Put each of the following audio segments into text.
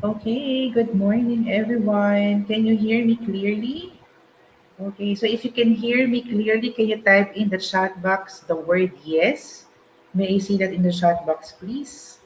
Okay, good morning everyone. Can you hear me clearly? Okay, so if you can hear me clearly, can you type in the chat box the word yes? May I see that in the chat box, please?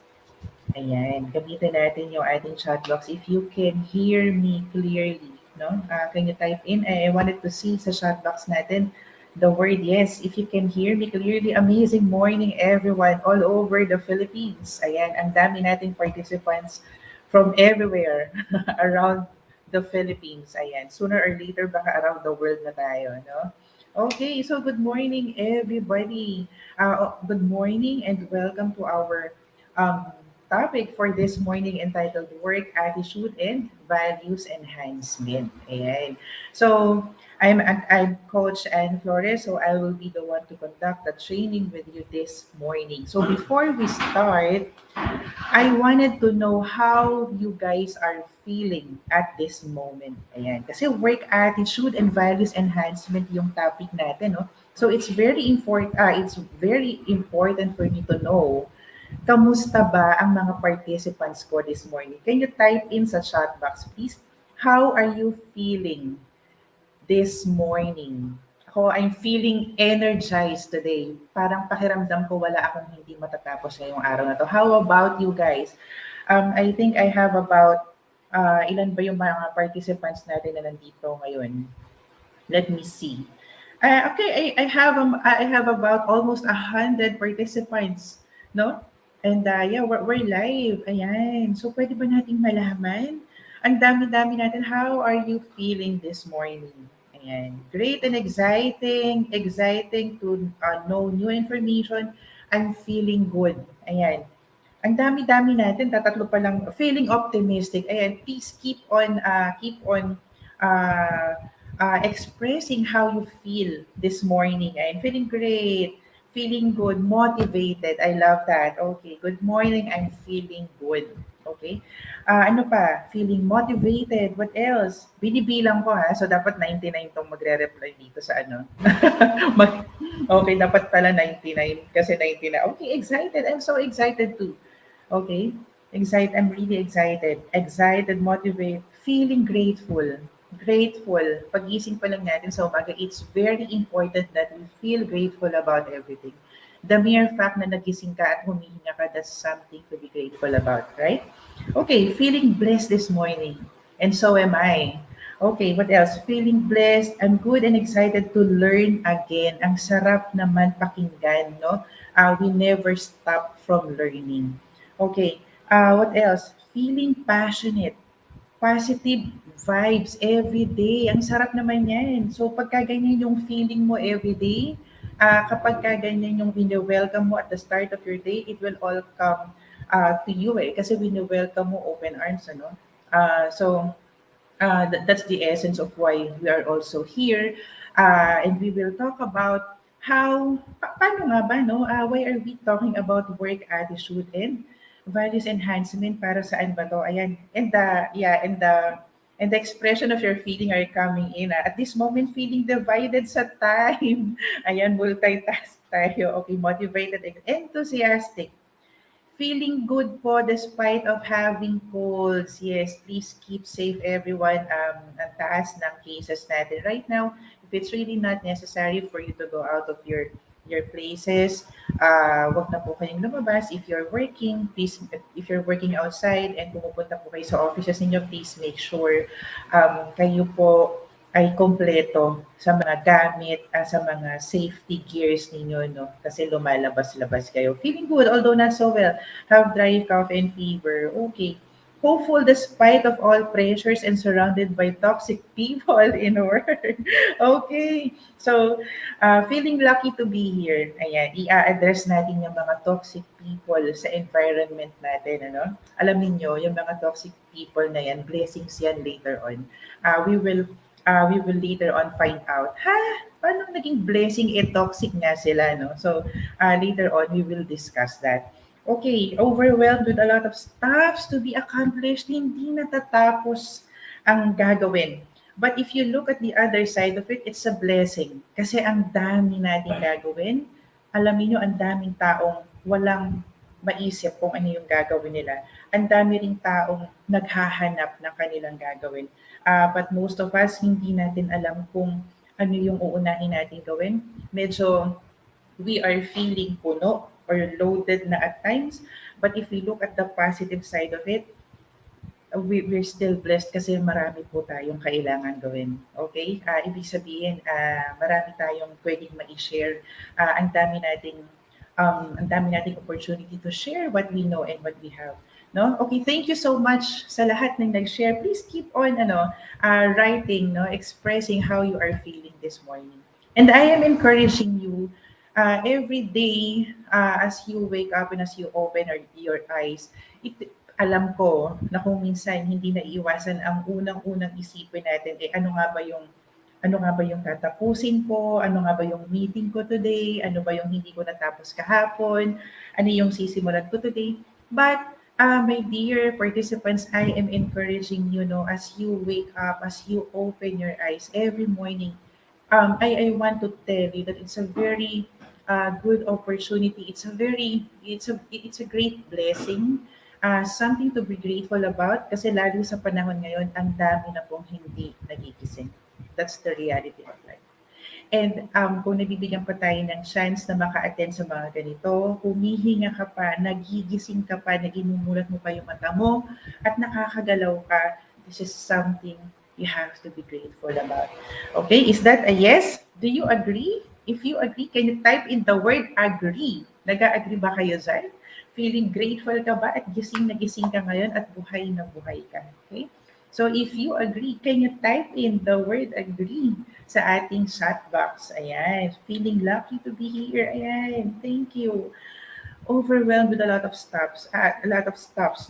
Ayan, gamitin natin yung ating chat box. If you can hear me clearly, no? Can you type in? I wanted to see sa chat box natin the word yes. If you can hear me clearly, amazing morning everyone all over the Philippines. Ayan, ang dami nating participants from everywhere around the Philippines. Ayan, sooner or later baka around the world na tayo, no? Okay, so good morning everybody. Good morning and welcome to our um, topic for this morning entitled Work Attitude and Values Enhancement. Ayan. So, I'm Coach Anne Flores, so I will be the one to conduct the training with you this morning. So, before we start, I wanted to know how you guys are feeling at this moment. Ayan. Kasi work attitude and values enhancement yung topic natin, no? So it's very important for me to know kamusta ba ang mga participants ko this morning. Can you type in sa chat box please? How are you feeling this morning? I'm feeling energized today. Parang pakiramdam ko wala akong hindi matatapos ngayong araw na to. How about you guys? I think I have about, ilan ba yung mga participants natin na nandito ngayon? Let me see. Okay, I have about almost 100 participants, no? And yeah, we're live. Ayan. So pwede ba nating malaman? Ang dami-dami natin. How are you feeling this morning? Ayan. Great and exciting to know new information. I'm feeling good. Ayan. Ang dami-dami natin, tatatlo pa lang. Feeling optimistic. Ayan, please uh, keep on expressing how you feel this morning. I'm feeling great, feeling good, motivated. I love that. Okay, good morning. I'm feeling good. Okay. Ano pa? Feeling motivated. What else? Binibilang ko ha. So, dapat 99 tong magre-reply dito sa ano. Okay, dapat pala 99 kasi 99. Okay, excited. I'm so excited too. Okay. Excited. I'm really excited. Excited, motivated, feeling grateful. Grateful. Pag-gising pa lang natin sa umaga, it's very important that we feel grateful about everything. The mere fact na nagising ka at humihinga ka, that's something to be grateful about, right? Okay, feeling blessed this morning. And so am I. Okay, what else? Feeling blessed. I'm good and excited to learn again. Ang sarap naman pakinggan, no? We never stop from learning. Okay, what else? Feeling passionate. Positive vibes every day. Ang sarap naman yan. So, pagka ganyan yung feeling mo every day, kapag ka ganyan yung wini-welcome mo at the start of your day, it will all come to you eh. Kasi wini-welcome mo open arms, ano? So, that's the essence of why we are also here. And we will talk about paano nga ba, no? Why are we talking about work attitude and values enhancement? Para saan ba to? Ayan. And the expression of your feeling are coming in. At this moment, feeling divided sa time. Ayan, multitask tayo. Okay, motivated, enthusiastic. Feeling good po despite of having colds. Yes, please keep safe everyone. Ang taas ng cases natin right now. If it's really not necessary for you to go out of your places, wag na po kayong lumabas. If you're working, please, if you're working outside and pumupunta po kayo sa offices ninyo, please make sure kayo po ay kompleto sa mga gamit, sa mga safety gears ninyo, no? Kasi lumalabas-labas kayo. Feeling good, although not so well. Have dry cough and fever. Okay. Hopeful despite of all pressures and surrounded by toxic people in work. Okay. So, feeling lucky to be here. Ayan, i-address natin yung mga toxic people sa environment natin. Ano? Alam niyo yung mga toxic people na yan, blessings yan later on. We will later on find out, paano naging blessing toxic nga sila, no? So, later on, we will discuss that. Okay, overwhelmed with a lot of stuffs to be accomplished, hindi natatapos ang gagawin. But if you look at the other side of it, it's a blessing. Kasi ang dami nating gagawin. Alam niyo ang daming taong walang maisip kung ano yung gagawin nila. ang dami ring taong naghahanap ng kanilang gagawin. But most of us, hindi natin alam kung ano yung uunahin natin gawin. Medyo we are feeling puno or loaded na at times. But if we look at the positive side of it, we're still blessed kasi marami po tayong kailangan gawin. Okay? Ibig sabihin, marami tayong pwedeng ma-share. Ang dami nating opportunity to share what we know and what we have. No? Okay, thank you so much sa lahat ng nag-share. Please keep on writing, no, expressing how you are feeling this morning. And I am encouraging you every day as you wake up and as you open your eyes, it, alam ko na kung minsan hindi naiiwasan ang unang-unang isipin natin, ano nga ba yung tatapusin ko? Ano nga ba yung meeting ko today? Ano ba yung hindi ko natapos kahapon? Ano yung sisimulan ko today? But my dear participants, I am encouraging you, no, as you wake up, as you open your eyes every morning, I want to tell you that it's a very good opportunity. It's a great blessing. Something to be grateful about kasi lalo sa panahon ngayon, ang dami na pong hindi nagigising. That's the reality of life. And kung nabibigyan pa tayo ng chance na maka-attend sa mga ganito, humihinga ka pa, nagigising ka pa, naginumulat mo pa yung mata mo, at nakakagalaw ka, this is something you have to be grateful about. Okay, is that a yes? Do you agree? If you agree, can you type in the word agree? Nag-agree ba kayo dyan? Feeling grateful ka ba at gising na gising ka ngayon at buhay na buhay ka? Okay? So if you agree, can you type in the word agree sa ating chat box? Ayan. Feeling lucky to be here. Ayan. Thank you. Overwhelmed with a lot of stops,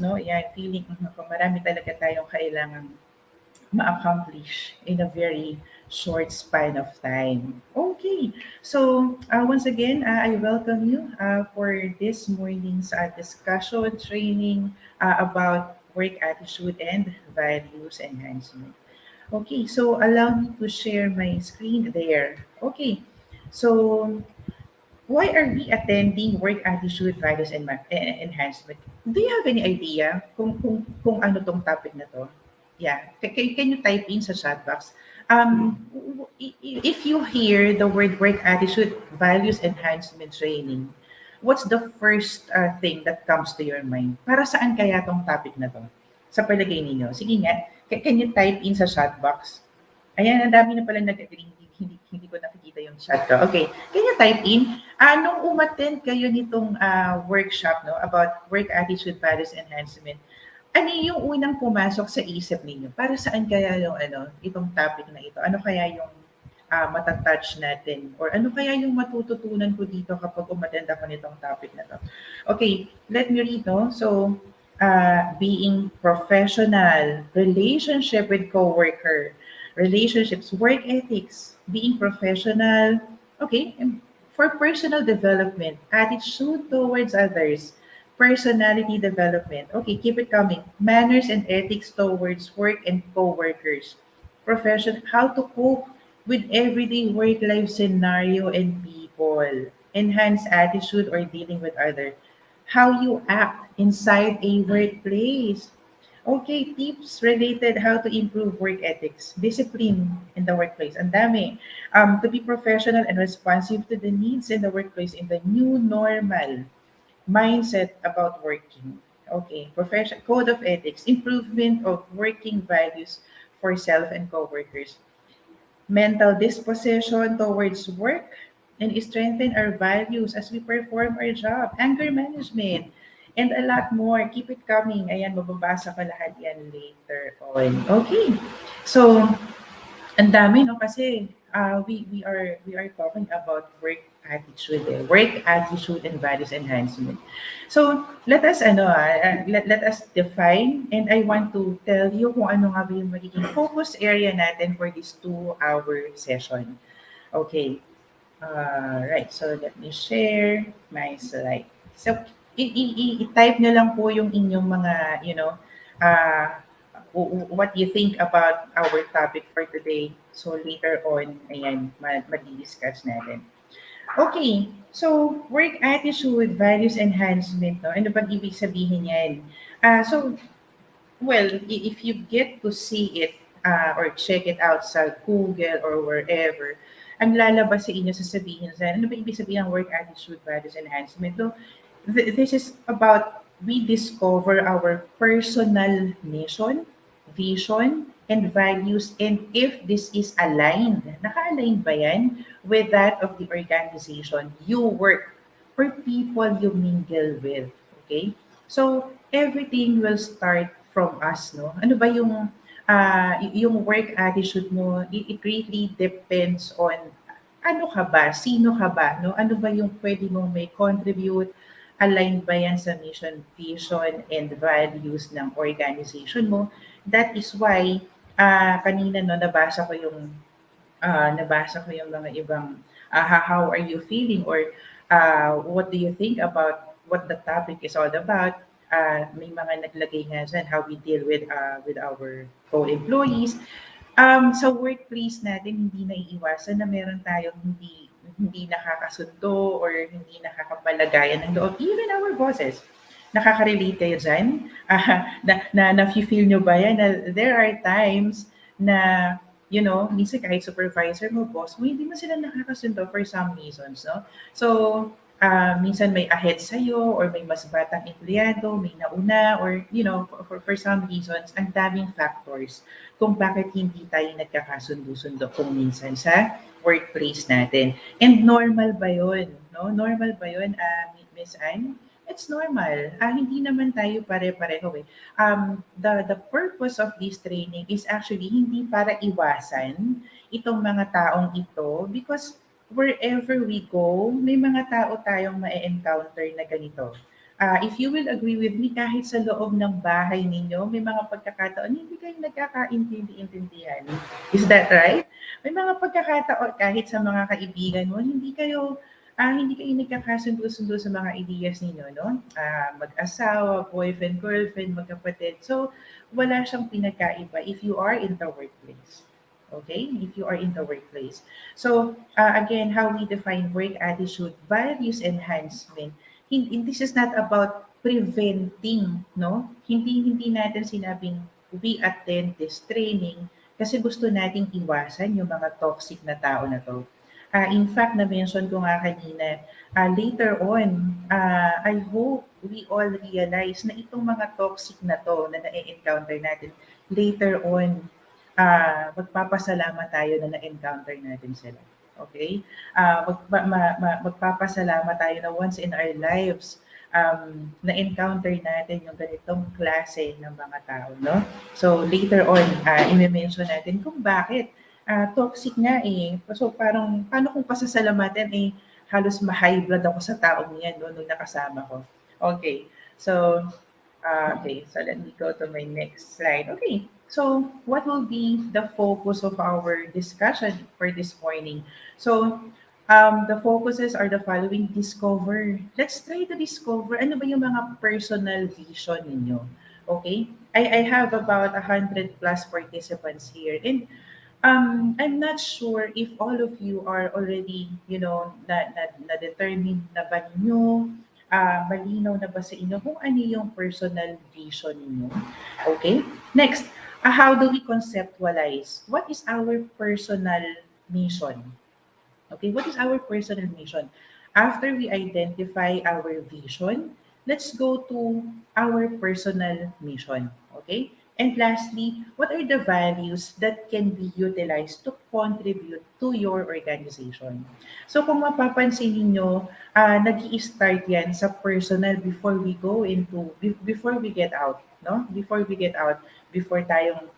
no? Ayan. Feeling, marami talaga tayong kailangan ma-accomplish in a very short span of time. Okay, so once again, I welcome you for this morning's discussion training about work attitude and values enhancement. Okay, so allow me to share my screen there. Okay, so why are we attending work attitude, values, and enhancement? Do you have any idea kung ano tong topic na to? Yeah, can you type in sa chat box? If you hear the word work attitude, values, enhancement training, what's the first thing that comes to your mind? Para saan kaya tong topic na to? Sa palagay ninyo. Sige nga, can you type in sa chat box? Ayan, ang dami na pala nag-agree. Hindi ko nakikita yung chat ko. Okay, can you type in? Nung umattend kayo nitong workshop, no, about work attitude, values, enhancement, ano yung unang pumasok sa isip ninyo? Para saan kaya yung itong topic na ito? Ano kaya yung matatouch natin? Or ano kaya yung matututunan ko dito kapag umattend ako nitong topic na to? Okay, let me read, no? So, being professional, relationship with coworker, relationships, work ethics, being professional, okay, and for personal development, attitude towards others, personality development, okay, keep it coming, manners and ethics towards work and co-workers, profession, how to cope with everyday work-life scenario and people, enhance attitude or dealing with others, how you act inside a workplace. Okay, tips related how to improve work ethics, discipline in the workplace. Ang dami. To be professional and responsive to the needs in the workplace in the new normal. Mindset about working. Okay, profession code of ethics, improvement of working values for self and coworkers, mental disposition towards work, and strengthen our values as we perform our job, anger management, and a lot more. Keep it coming. Ayan, mababasa ko lahat yan later on. Okay. So, ang dami, no? Kasi we are talking about work attitude and values enhancement. So, let us define, and I want to tell you kung ano nga ba yung magiging focus area natin for this 2-hour session. Okay. Right. So, let me share my slide. So, i-type nyo lang po yung inyong mga, uh, what you think about our topic for today. So later on, ayan, mag-discuss natin. Okay, so work attitude, values enhancement, no? Ano bang ibig sabihin yan? So, well, if you get to see it or check it out sa Google or wherever, ang lalabas sa inyo, sasabihin sa ano ba ibig sabihin ng work attitude, values enhancement? So, this is about we discover our personal mission, vision, and values, and if this is aligned, naka-align ba yan with that of the organization you work or people you mingle with, okay? So, everything will start from us, no? Ano ba yung work attitude mo, it really depends on ano ka ba, sino ka ba, no? Ano ba yung pwede mong may contribute, align ba yan sa mission, vision, and values ng organization mo? That is why, kanina no, nabasa ko yung mga ibang how are you feeling or what do you think about what the topic is all about. May mga naglagay nga dyan, how we deal with our co-employees. Sa workplace natin, hindi naiiwasan na meron tayong hindi nakakasundo or hindi nakakapalagayan ng loob. Even our bosses. Nakaka-relate kayo dyan? Na-feel nyo ba yan? Na there are times na minsan kahit supervisor mo, boss mo, hindi mo sila nakakasundo for some reasons, no? So, minsan may ahead sa'yo or may mas batang empleyado, may nauna or, for some reasons, ang daming factors kung bakit hindi tayo nagkakasundo-sundo kung minsan sa workplace natin. And normal ba yun? No? Normal ba yun, Miss Anne? It's normal. Hindi naman tayo pare-pareho eh. The purpose of this training is actually hindi para iwasan itong mga taong ito because wherever we go, may mga tao tayong ma-encounter na ganito. If you will agree with me, kahit sa loob ng bahay ninyo, may mga pagkakataon hindi kayo nagkakaintindi-intindihan. Is that right? May mga pagkakataon kahit sa mga kaibigan mo, hindi kayo nagkakasundo-sundo sa mga ideas ninyo, no? Mag-asawa, boyfriend, girlfriend, magkapatid. So, wala siyang pinagkaiba if you are in the workplace. Okay? If you are in the workplace. So, again, how we define work attitude, values enhancement. This is not about preventing, no? Hindi natin sinabing we attend this training kasi gusto nating iwasan yung mga toxic na tao na to. In fact, na-mention ko nga kanina, later on, I hope we all realize na itong mga toxic na to na na-encounter natin, later on, magpapasalamat tayo na na-encounter natin sila. Okay? Magpapasalamat tayo na once in our lives, na-encounter natin yung ganitong klase ng mga tao, no? So, later on, i-mention natin kung bakit toxic nga eh. So, parang, paano kung pasasalamatan eh, halos ma-high blood ako sa taong yan, no, nung nakasama ko. Okay. So, okay, so let me go to my next slide. Okay, so what will be the focus of our discussion for this morning? So, the focuses are the following. Discover. Let's try to discover ano ba yung mga personal vision ninyo. Okay? I have about 100 plus participants here. And I'm not sure if all of you are already, na-determine na ba ninyo, malinaw na ba sa inyo kung ano yung personal vision ninyo. Okay? Next, how do we conceptualize? What is our personal mission? Okay, what is our personal mission? After we identify our vision, let's go to our personal mission. Okay? And lastly, what are the values that can be utilized to contribute to your organization? So kung mapapansin ninyo, nag start yan sa personal before we go into, before we get out, no? Before we get out, before tayong,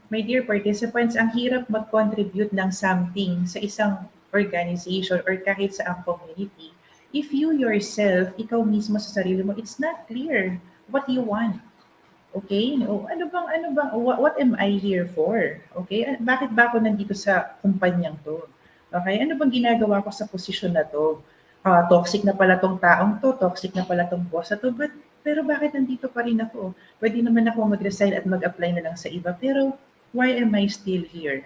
my dear participants, ang hirap mag-contribute ng something sa isang organization or kahit sa ang community if you yourself, ikaw mismo sa sarili mo, it's not clear what you want. Okay? O what am I here for? Okay? Bakit ba ako nandito sa kumpanyang to? Okay? Ano bang ginagawa ko sa posisyon na to? Toxic na pala tong taong to, toxic na pala tong boss na to, pero bakit nandito pa rin ako? Pwede naman ako mag-resign at mag-apply na lang sa iba, pero why am I still here?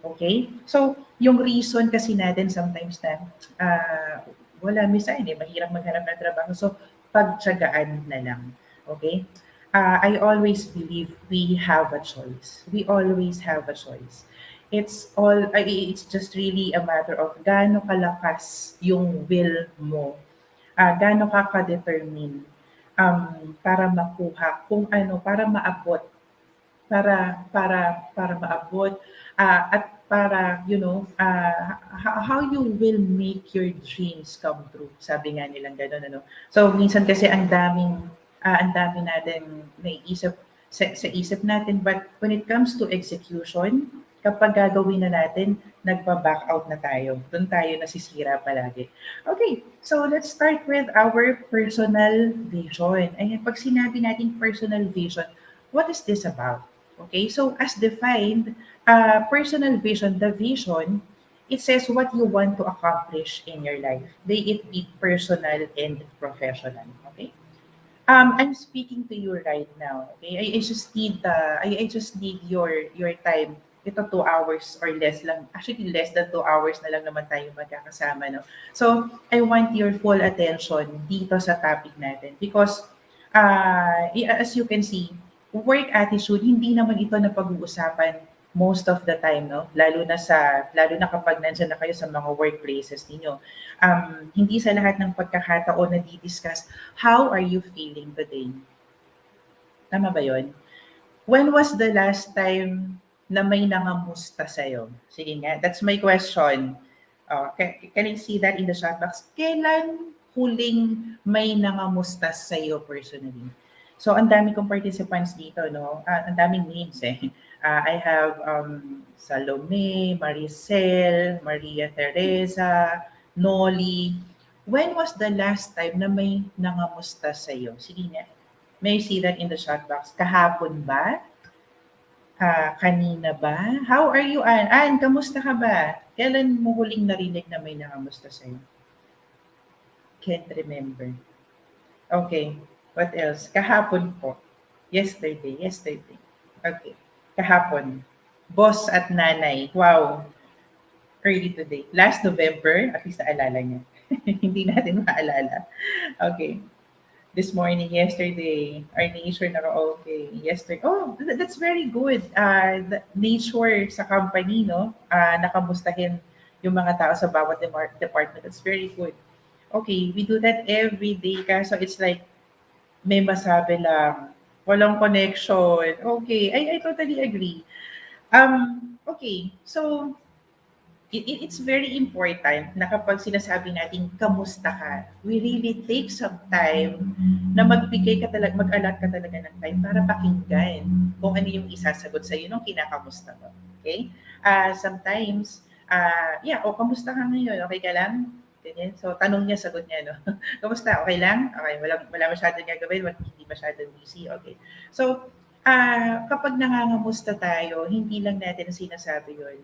Okay? So, yung reason kasi natin sometimes na ah, wala minsan eh, mahirap maghanap ng trabaho. So, pagtiyagaan na lang. Okay? I always believe we have a choice. We always have a choice. It's just really a matter of gaano kalakas yung will mo, gaano ka ka-determine para makuha kung ano, para maabot, at para how you will make your dreams come true, sabi nga nilang gano'n ano. So minsan kasi ang dami nating naiisip sa isip natin, but when it comes to execution, kapag gagawin na natin, nagba-back out na tayo, dun tayo nasisira palagi. Okay, so let's start with our personal vision. Ayan, 'pag sinabi nating personal vision, what is this about? Okay, so as defined, personal vision, the vision, it says what you want to accomplish in your life, may it be personal and professional. Okay, I'm speaking to you right now. Okay, I just need I just need your time. Ito 2 hours or less lang. Actually, less than 2 hours na lang naman tayo magkakasama, no? So, I want your full attention dito sa topic natin because as you can see, work attitude, hindi naman ito na pag-uusapan most of the time, no? Lalo na kapag nandiyan na kayo sa mga workplaces ninyo. Hindi sa lahat ng pagkakataon na di-discuss, how are you feeling today? Tama ba 'yon? When was the last time na may nangamusta sa'yo? Sige nga, that's my question. Can I see that in the chat box? Kailan huling may nangamusta sa'yo personally? So, ang dami kong participants dito, no? Ang daming names eh. I have Salome, Maricel, Maria Teresa, Noli. When was the last time na may nangamusta sa'yo? Sige nga. May I see that in the chat box? Kahapon ba? Kanina ba? How are you, Ann? Ann, kamusta ka ba? Kailan mo huling narinig na may nangamusta sa'yo? Can't remember. Okay. What else? Kahapon po. Yesterday. Okay. Kahapon. Boss at nanay. Wow. Early today. Last November, at least naalala niya. Hindi natin maalala. Okay. This morning, yesterday, our nature naka-okay. Yesterday, oh, that's very good. The nature sa company, no? Nakamustahin yung mga tao sa bawat department. That's very good. Okay, we do that every day. Kaso it's like, may masabi lang, walang connection. Okay, I totally agree. Okay, so it's very important na kapag sinasabi natin kamusta ka, we really take some time na mag-allot ka talaga ng time para pakinggan kung ano yung isasagot sa iyo nung kinakamusta mo. Okay? Sometimes, yeah, kamusta ka ngayon? Okay ka lang? Ganyan. So, tanong niya, sagot niya, no? Kamusta? Okay lang? Okay, wala masyadong gagawin, hindi masyadong busy. Okay. So, kapag nangangamusta tayo, hindi lang natin sinasabi yun.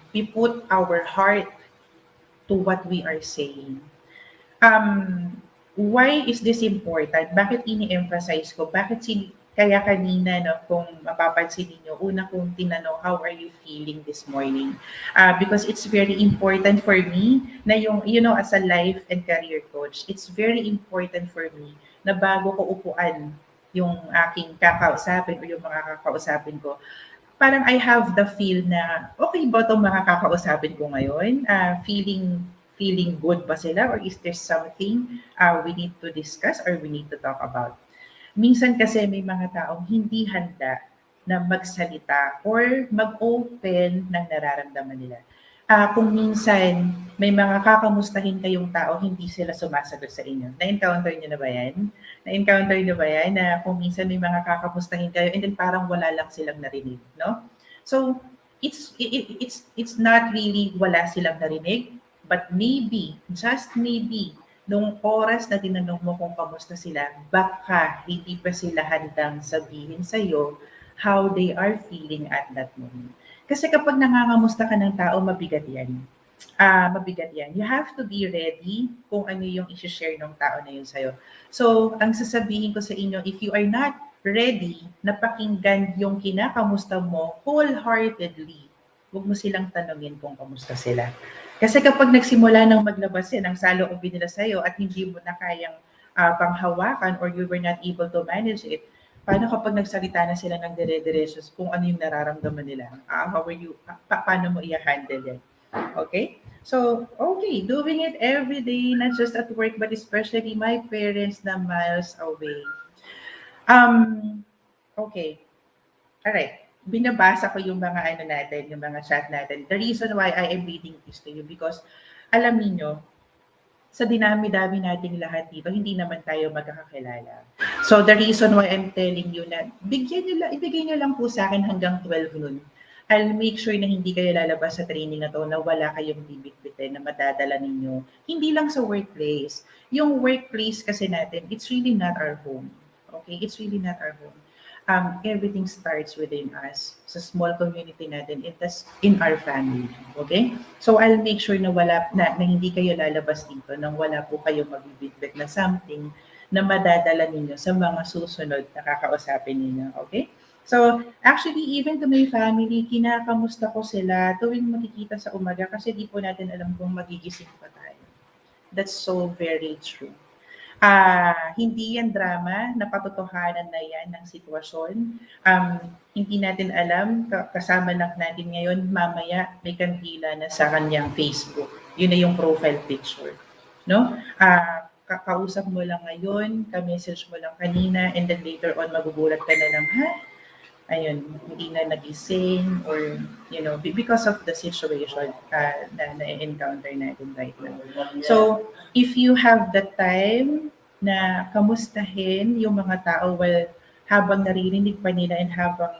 We put our heart to what we are saying. Why is this important? Bakit ini-emphasize ko? Kaya kanina, no, kung mapapansin niyo, una kong tinanong, how are you feeling this morning? Because it's very important for me na as a life and career coach, it's very important for me na bago ko upuan yung aking kakausapin o yung mga kakausapin ko, parang I have the feel na, okay ba itong mga kakausapin ko ngayon? Feeling good ba sila? Or is there something we need to discuss or we need to talk about? Minsan kasi may mga taong hindi handa na magsalita or mag-open ng nararamdaman nila. Kung minsan may mga kakamustahin kayong tao, hindi sila sumasagot sa inyo. Na-encounter niyo na ba yan? Na-encounter niyo ba yan na kung minsan may mga kakamustahin kayo and then parang wala lang silang narinig, no? So, it's not really wala silang narinig, but maybe, just maybe, nung oras na tinanong mo kung kamusta sila, baka hindi pa sila handang sabihin sa'yo how they are feeling at that moment. Kasi kapag nangangamusta ka ng tao, mabigat yan. Mabigat yan. You have to be ready kung ano yung isi-share ng tao na yun sa'yo. So, ang sasabihin ko sa inyo, if you are not ready na pakinggan yung kinakamusta mo wholeheartedly, huwag mo silang tanungin kung kamusta sila. Kasi kapag nagsimula ng maglabas yan ang saloobin nila sa'yo at hindi mo na kayang panghawakan or you were not able to manage it, paano kapag nagsalita na sila ng dire-diretso kung ano yung nararamdaman nila? How are you, paano mo i-handle yan? Okay? So, okay, doing it every day, not just at work, but especially my parents na miles away. Okay. Alright. Binabasa ko yung mga ano natin, yung mga chat natin. The reason why I am reading this to you because alam niyo sa dinami-dami nating lahat dito, hindi naman tayo magkakakilala. So the reason why I'm telling you na ibigay niyo lang po sa akin hanggang 12 noon. I'll make sure na hindi kayo lalabas sa training na to na wala kayong bibitbitin na madadala ninyo. Hindi lang sa workplace. Yung workplace kasi natin, it's really not our home. Okay? It's really not our home. Everything starts within us, sa small community natin, in our family. Okay? So I'll make sure na na hindi kayo lalabas dito nang wala po kayo magbibitbit na something na madadala ninyo sa mga susunod na kakausapin ninyo. Okay? So, actually, even to my family, kinakamusta ko sila tuwing makikita sa umaga kasi di po natin alam kung magigising pa tayo. That's so very true. Hindi yan drama, napatotohanan na yan ng sitwasyon. Hindi natin alam, kasama lang natin ngayon, mamaya may kandila na sa kanyang Facebook. Yun na yung profile picture. No? Kakausap mo lang ngayon, ka-message mo lang kanina, and then later on magugulat ka na lang, ha? Ayun, hindi na nagising or, because of the situation na na-encounter natin right now. So, if you have the time na kamustahin yung mga tao habang naririnig pa nila and habang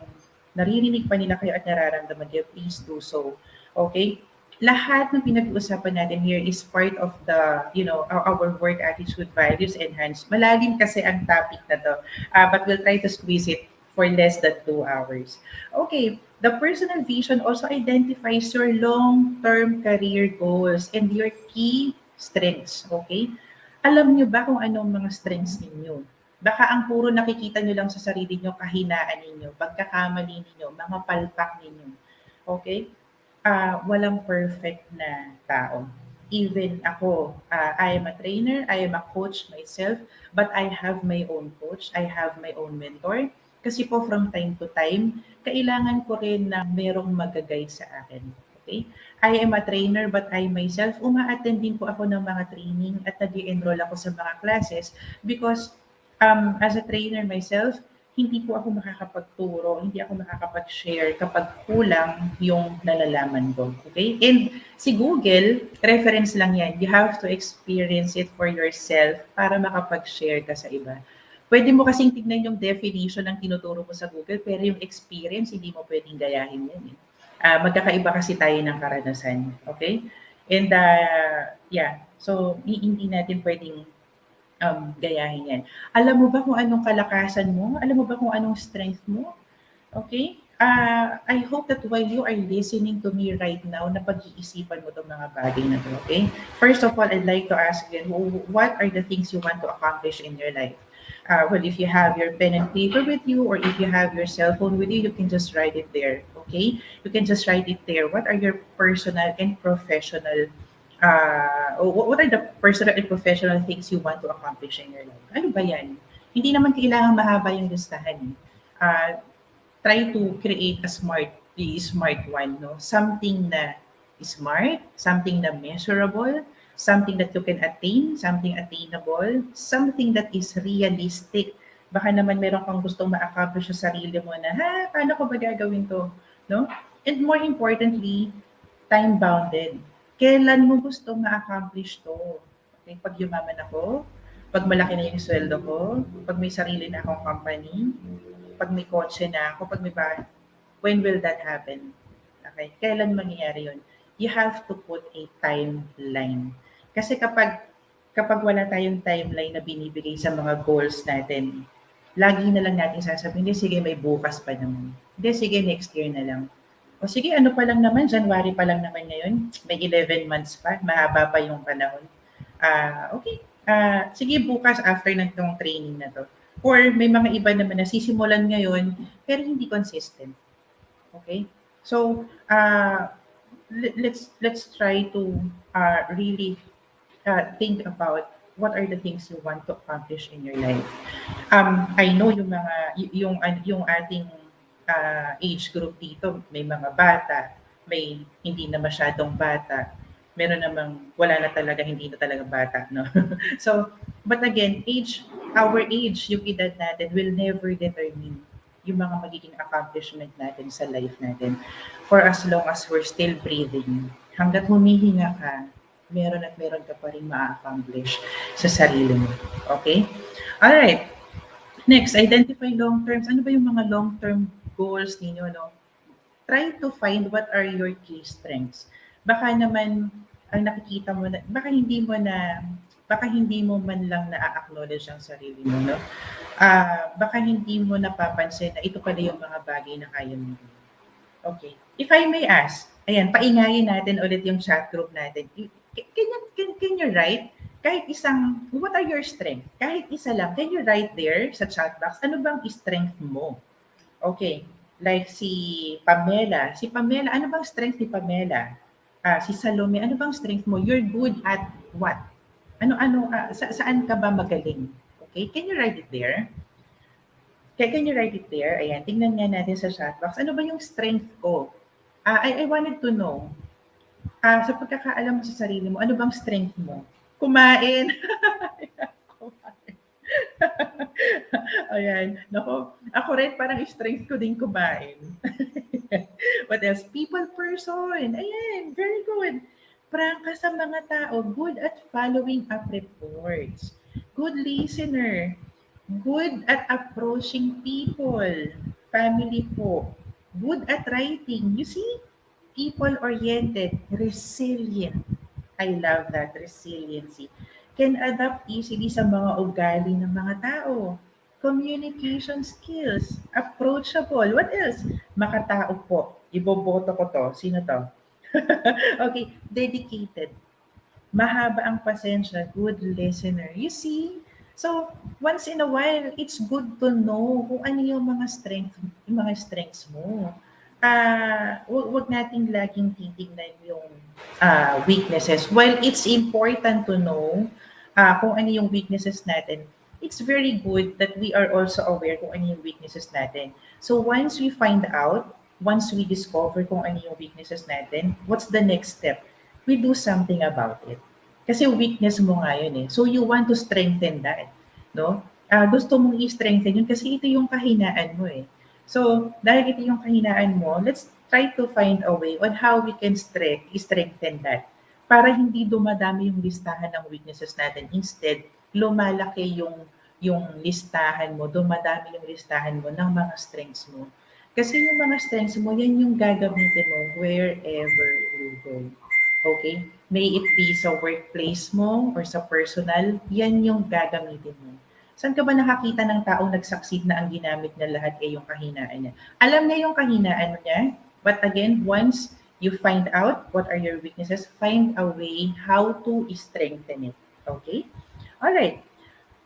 naririnig pa nila kayo at nararamdaman kayo, please do so. Okay? Lahat ng pinag-uusapan natin here is part of the, our work attitude, values, enhanced. Malalim kasi ang topic na to, but we'll try to squeeze it for less than 2 hours. Okay, the personal vision also identifies your long-term career goals and your key strengths. Okay? Alam niyo ba kung anong mga strengths ninyo? Baka ang puro nakikita niyo lang sa sarili niyo, kahinaan ninyo, pagkakamali ninyo, mga palpak ninyo. Okay? Walang perfect na tao. Even ako, I am a trainer, I am a coach myself, but I have my own coach, I have my own mentor. Kasi po from time to time, kailangan ko rin na merong mag-guide sa akin. Okay? I am a trainer but I myself, uma-attend din po ako ng mga training at nag-enroll ako sa mga classes because as a trainer myself, hindi po ako makakapagturo, hindi ako makakapag-share kapag kulang yung nalalaman ko. Okay? And si Google, reference lang yan. You have to experience it for yourself para makapag-share ka sa iba. Pwede mo kasing tignan yung definition ng tinuturo mo sa Google, pero yung experience, hindi mo pwedeng gayahin yan. Magkakaiba kasi tayo ng karanasan. Okay? And yeah, so hindi natin pwedeng gayahin yan. Alam mo ba kung anong kalakasan mo? Alam mo ba kung anong strength mo? Okay? I hope that while you are listening to me right now, napag-iisipan mo itong mga bagay na to, okay? First of all, I'd like to ask again, what are the things you want to accomplish in your life? Well, if you have your pen and paper with you or if you have your cell phone with you can just write it there, okay? You can just write it there. What are your personal and professional what are the personal and professional things you want to accomplish in your life? Ano ba yan? Hindi naman kailangan mahaba yung listahan. Try to create a smart one, no? Something na smart, something na measurable, something that you can attain, something attainable, something that is realistic. Baka naman meron kang gustong ma-accomplish sa sarili mo na, paano ko ba gagawin to? No? And more importantly, time-bounded. Kailan mo gusto ma-accomplish to? Okay, pag yumaman ako, pag malaki na yung sweldo ko, pag may sarili na akong company, pag may kotse na ako, pag may bahay, when will that happen? Okay, kailan mangyayari yun? You have to put a timeline. Kasi kapag wala tayong timeline na binibigay sa mga goals natin, lagi na lang natin sasabihin, hindi, sige, may bukas pa naman. Hindi, sige, next year na lang. O sige, ano pa lang naman, January pa lang naman ngayon, may 11 months pa, mahaba pa yung panahon. Okay, sige, bukas after ng tong training na to. Or may mga iba naman na sisimulan ngayon, pero hindi consistent. Okay? So, let's try to really think about what are the things you want to accomplish in your life. I know yung mga yung ating age group dito, may mga bata, may hindi na masyadong bata, meron namang wala na talaga, hindi na talaga bata, no? So, but again, our age, yung edad natin will never determine yung mga magiging accomplishment natin sa life natin. For as long as we're still breathing, hanggat humihinga ka, meron at meron ka pa rin ma-accomplish sa sarili mo. Okay? Alright. Next, identify long terms. Ano ba yung mga long-term goals ninyo, no? Try to find what are your key strengths. Baka naman ang nakikita mo na, baka hindi mo man lang na-acknowledge ang sarili mo, no? Baka hindi mo napapansin na ito pala yung mga bagay na kaya mo gawin. Okay. If I may ask, ayan, paingayin natin ulit yung chat group natin. Can you write kahit isang, what are your strength? Kahit isa lang, can you write there sa chat box, ano bang strength mo? Okay. Like si Pamela, ano bang strength ni Pamela? Si Salome, ano bang strength mo? You're good at what? Saan ka ba magaling? Okay, can you write it there? Can you write it there? Ayan, tingnan nga natin sa chat box. Ano ba yung strength ko? I wanted to know, sa pagkakaalam mo sa sarili mo, ano bang strength mo? Kumain. Kumain. Ayan. Nako, ako rin parang strength ko din kumain. What else? People person. Ayan, very good. Prangka sa mga tao. Good at following up reports. Good listener. Good at approaching people. Family po. Good at writing. You see? People-oriented. Resilient. I love that. Resiliency. Can adapt easily sa mga ugali ng mga tao. Communication skills. Approachable. What else? Makatao po. Iboboto ko to. Sino to? Okay. Dedicated. Mahaba ang pasensya, good listener. You see? So, once in a while, it's good to know kung ano yung mga strengths mo. Wag nating laging titignan yung weaknesses. While it's important to know kung ano yung weaknesses natin, it's very good that we are also aware kung ano yung weaknesses natin. So once we find out, once we discover kung ano yung weaknesses natin, what's the next step? We do something about it. Kasi weakness mo nga yun eh. So you want to strengthen that. No? Gusto mong i-strengthen yun kasi ito yung kahinaan mo eh. So, dahil ito yung kahinaan mo, let's try to find a way on how we can strengthen that. Para hindi dumadami yung listahan ng weaknesses natin. Instead, lumalaki yung listahan mo, dumadami yung listahan mo ng mga strengths mo. Kasi yung mga strengths mo, yan yung gagamitin mo wherever you go. Okay? May it be sa workplace mo or sa personal, yan yung gagamitin mo. Saan ka ba nakakita ng taong nag-succeed na ang ginamit na lahat ay yung kahinaan niya? Alam niya yung kahinaan niya, but again, once you find out what are your weaknesses, find a way how to strengthen it. Okay? Alright.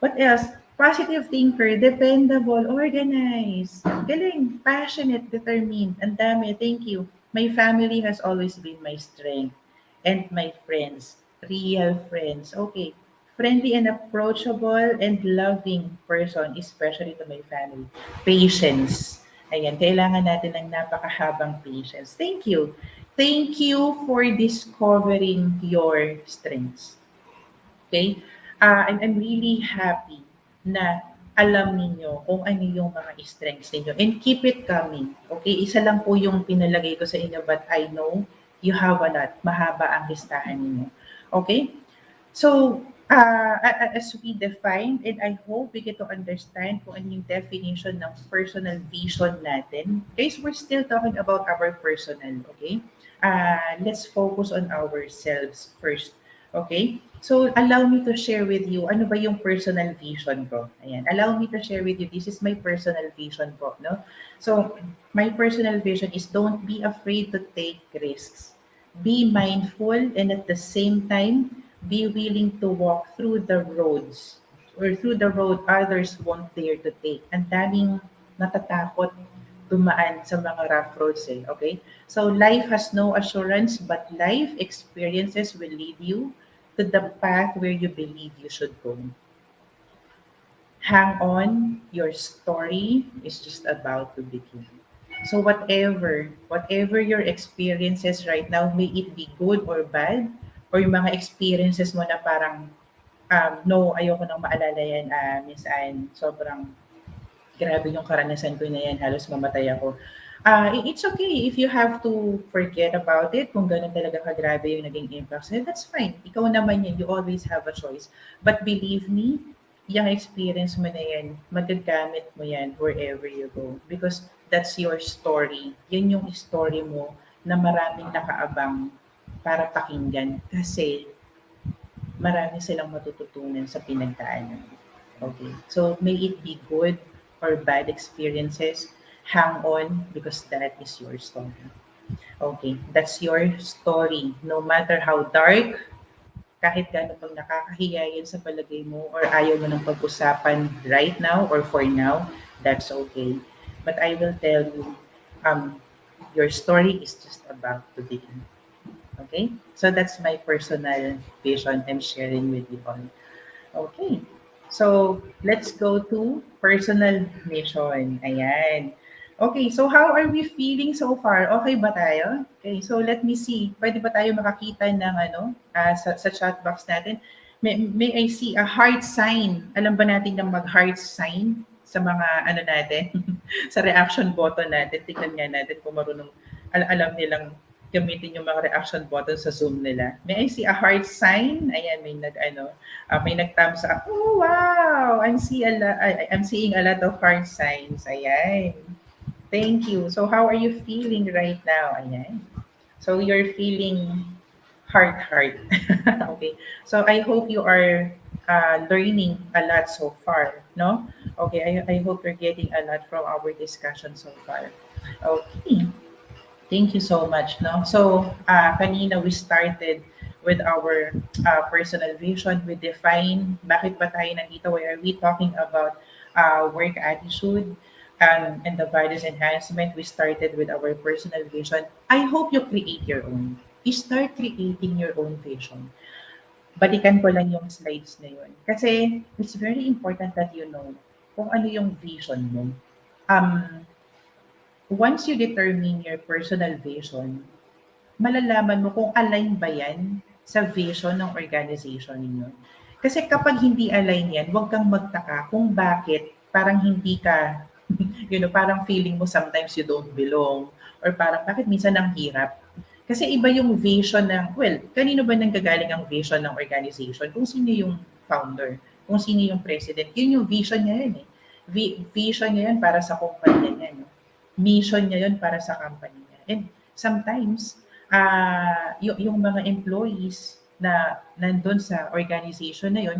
What else? Positive thinker, dependable, organized, galing, passionate, determined. Ang dami. Thank you. My family has always been my strength. And my friends, real friends. Okay. Friendly and approachable and loving person, especially to my family. Patience. Ayan, kailangan natin ng napakahabang patience. Thank you. Thank you for discovering your strengths. Okay? I'm really happy na alam ninyo kung ano yung mga strengths ninyo and keep it coming. Okay? Isa lang po yung pinalagay ko sa inyo but I know you have a lot. Mahaba ang listahan ninyo. Okay? So, as we defined, and I hope we get to understand kung ano yung definition ng personal vision natin. Guys, we're still talking about our personal, okay? Let's focus on ourselves first, okay? So, allow me to share with you, ano ba yung personal vision ko? Ayan, allow me to share with you, this is my personal vision po, no? So, my personal vision is don't be afraid to take risks. Be mindful and at the same time, be willing to walk through the roads or through the road others won't dare to take. Ang daming natatakot dumaan sa mga rough roads eh, okay? So life has no assurance, but life experiences will lead you to the path where you believe you should go. Hang on, your story is just about to begin. So whatever your experiences right now, may it be good or bad, or yung mga experiences mo na parang, no, ayoko nang maalala yan, minsan sobrang grabe yung karanasan ko na yan, halos mamatay ako. It's okay if you have to forget about it, kung gano'n talaga kagrabe yung naging impact sa'yo, that's fine. Ikaw naman yan, you always have a choice. But believe me, yung experience mo na yan, magagamit mo yan wherever you go. Because that's your story. Yan yung story mo na maraming nakaabang para pakinggan. Kasi marami silang matututunan sa pinagdaanan. Okay. So may it be good or bad experiences, hang on because that is your story. Okay. That's your story. No matter how dark, kahit gaano pang nakakahiya yun sa palagay mo or ayaw mo ng pag-usapan right now or for now, that's okay. But I will tell you, um, your story is just about to begin. Okay? So that's my personal vision I'm sharing with you all. Okay. So, let's go to personal mission. Ayan. Okay, so how are we feeling so far? Okay ba tayo? Okay, so let me see. Pwede ba tayo makakita ng sa chat box natin? May I see a heart sign? Alam ba natin na mag-heart sign sa mga ano natin? Sa reaction button natin. Tingnan nga natin kung marunong alam nilang gamitin yung mga reaction button sa Zoom nila. May I see a heart sign? Ayan, may nag-thumbs up. Oh, wow! I'm seeing a lot of heart signs. Ayan. Thank you. So how are you feeling right now? Ayan. So you're feeling heart. Okay. So I hope you are learning a lot so far, no? Okay, I hope you're getting a lot from our discussion so far. Okay. Thank you so much. No? So, kanina we started with our personal vision. We define bakit ba tayo nandito. Why are we talking about work attitude and the values enhancement? We started with our personal vision. I hope you create your own. You start creating your own vision. Balikan ko lang yung slides na yun. Kasi it's very important that you know kung ano yung vision mo. Um, Once you determine your personal vision, malalaman mo kung align ba yan sa vision ng organization ninyo. Kasi kapag hindi align yan, huwag kang magtaka kung bakit parang hindi ka, parang feeling mo sometimes you don't belong or parang bakit minsan ang hirap. Kasi iba yung vision ng, well, kanino ba nanggagaling ang vision ng organization? Kung sino yung founder, kung sino yung president, yun yung vision niya yun eh. Vision niya yun para sa kumpanya niya. No? Mission niya yun para sa company niya. And sometimes, yung mga employees na nandun sa organization na yun,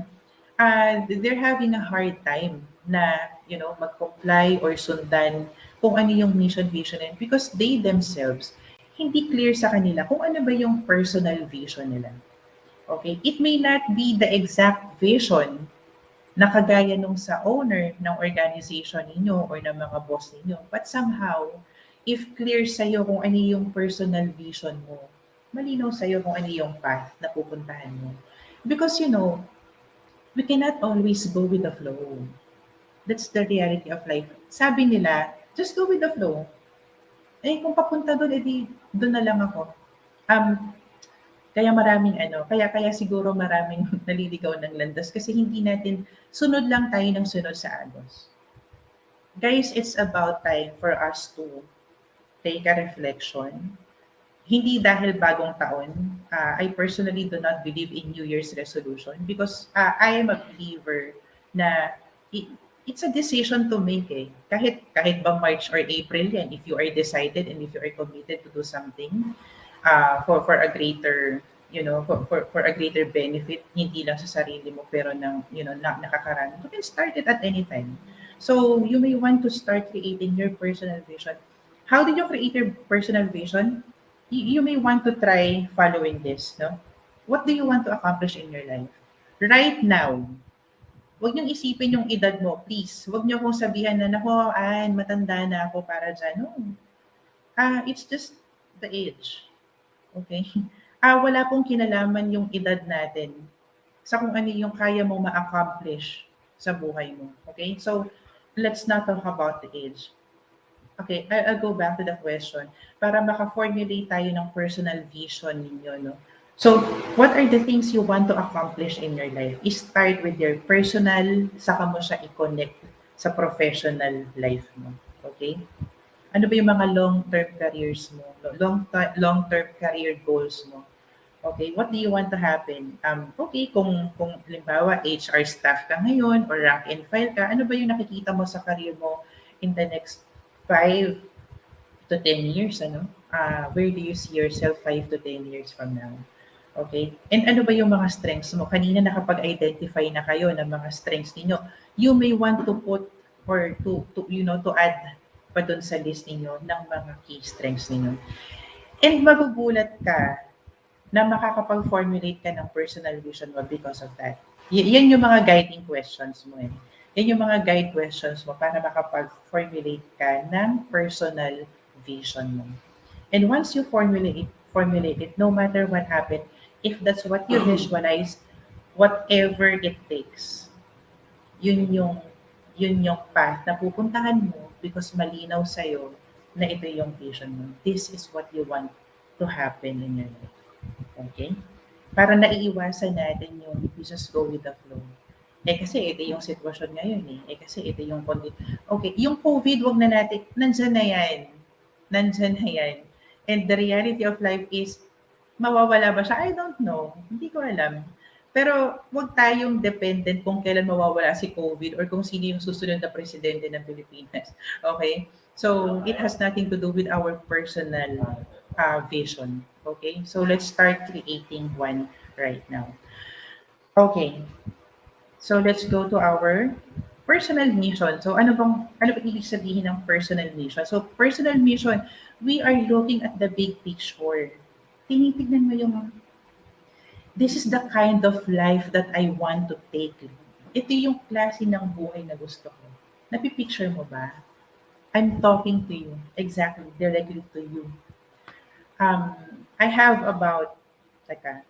they're having a hard time na, mag-comply or sundan kung ano yung mission vision nila because they themselves hindi clear sa kanila kung ano ba yung personal vision nila. Okay? It may not be the exact vision na kagaya nung sa owner ng organization ninyo or ng mga boss ninyo. But somehow, if clear sa'yo kung ano yung personal vision mo, malinaw sa'yo kung ano yung path na pupuntahan mo. Because we cannot always go with the flow. That's the reality of life. Sabi nila, just go with the flow. Eh, kung papunta doon, edi doon na lang ako. Um, kaya siguro maraming naliligaw ng landas kasi hindi natin sunod lang tayo ng sunod sa agos. Guys, it's about time for us to take a reflection. Hindi dahil bagong taon, I personally do not believe in New Year's resolution because I am a believer na it's a decision to make eh. Kahit ba March or April yan, if you are decided and if you are committed to do something, for a greater for a greater benefit hindi lang sa sarili mo pero ng nakakarami, you can start it at any time. So you may want to start creating your personal vision. How did you create your personal vision? You may want to try following this, no? What do you want to accomplish in your life right now? Huwag niyong isipin yung edad mo, please. Huwag niyo akong sabihan na, "Naku, Ann, matanda na ako para diyan." No. It's just the age, okay? Wala pong kinalaman yung edad natin sa kung ano yung kaya mong ma-accomplish sa buhay mo, okay? So, let's not talk about the age. Okay, I'll go back to the question para maka-formulate tayo ng personal vision ninyo, no? So, what are the things you want to accomplish in your life? Start with your personal, saka mo siya i-connect sa professional life mo. Okay? Ano ba yung mga long-term careers mo? Long-term career goals mo? Okay, what do you want to happen? Okay, kung halimbawa HR staff ka ngayon or rank and file ka, ano ba yung nakikita mo sa career mo in the next 5 to 10 years, ano? Where do you see yourself 5 to 10 years from now? Okay? And ano ba yung mga strengths mo? Kanina nakapag-identify na kayo ng mga strengths ninyo. You may want to put or to add pa dun sa list ninyo ng mga key strengths ninyo. And magugulat ka na makakapag-formulate ka ng personal vision mo because of that. Yan yung mga guiding questions mo eh. Yan yung mga guide questions mo para makapag-formulate ka ng personal vision mo. And once you formulate it, no matter what happened, if that's what you visualize, whatever it takes, yun yung yun yung path na pupuntahan mo because malinaw sa'yo na ito yung vision mo. This is what you want to happen in your life. Okay? Para naiiwasan natin yung you just go with the flow. Kasi ito yung sitwasyon ngayon eh. Kasi ito yung okay, yung COVID, wag na natin, nandyan na yan. Nandyan na yan. And the reality of life is, mawawala ba siya? I don't know. Hindi ko alam. Pero wag tayong dependent kung kailan mawawala si COVID or kung sino yung susunod na presidente ng Pilipinas. Okay? So, it has nothing to do with our personal vision. Okay? So, let's start creating one right now. Okay. So, let's go to our personal mission. So, ano bang ibig sabihin ng personal mission? So, personal mission, we are looking at the big picture. Tinitignan mo yung, this is the kind of life that I want to take. Ito yung klase ng buhay na gusto ko. Napipicture mo ba? I'm talking to you. Exactly. Directly to you. I have about,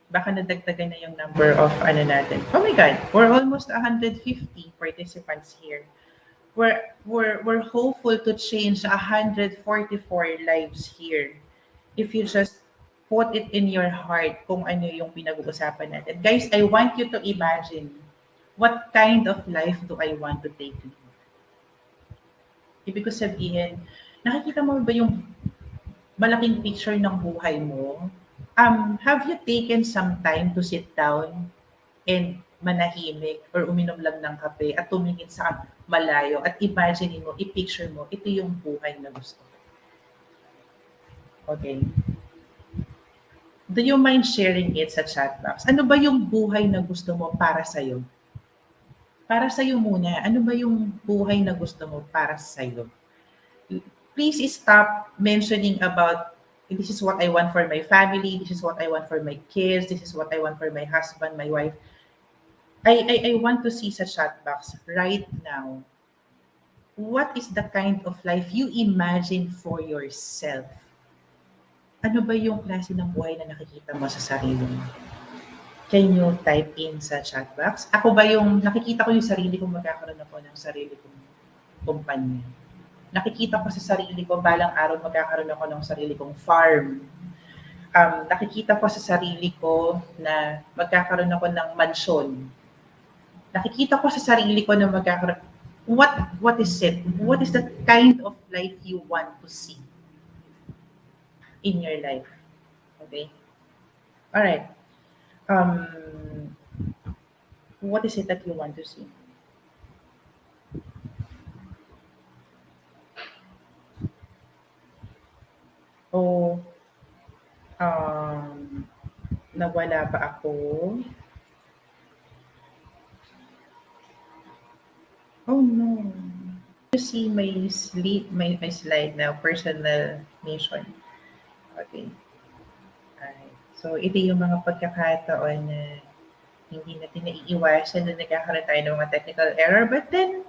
baka nadagdagan na yung number of natin. Oh my God, we're almost 150 participants here. We're hopeful to change 144 lives here if you just put it in your heart kung ano yung pinag-uusapan natin. Guys, I want you to imagine what kind of life do I want to take? Ibig ko sabihin, nakikita mo ba yung malaking picture ng buhay mo? Have you taken some time to sit down and manahimik or uminom lang ng kape at tumingin sa malayo at imagine mo, i-picture mo, ito yung buhay na gusto ko. Okay. Do you mind sharing it sa chat box? Ano ba yung buhay na gusto mo para sa'yo? Para sa'yo muna, ano ba yung buhay na gusto mo para sa'yo? Please stop mentioning about, this is what I want for my family, this is what I want for my kids, this is what I want for my husband, my wife. I want to see sa chat box right now, what is the kind of life you imagine for yourself? Ano ba yung klase ng buhay na nakikita mo sa sarili mo? Can you type in sa chat box? Ako ba yung, nakikita ko yung sarili kong magkakaroon ako ng sarili kong kumpanya. Nakikita ko sa sarili ko, balang araw magkakaroon ako ng sarili kong farm. Nakikita ko sa sarili ko na magkakaroon ako ng mansyon. Nakikita ko sa sarili ko na magkakaroon, what is it? What is the kind of life you want to see in your life? Okay? All right. What is it that you want to see? O nawala ba ako? Oh no. You see my slide now, personal mission. Okay. Alright. So, ito yung mga pagkakataon na Hindi natin naiiwasan na nagkakaroon tayo ng mga technical error. But then,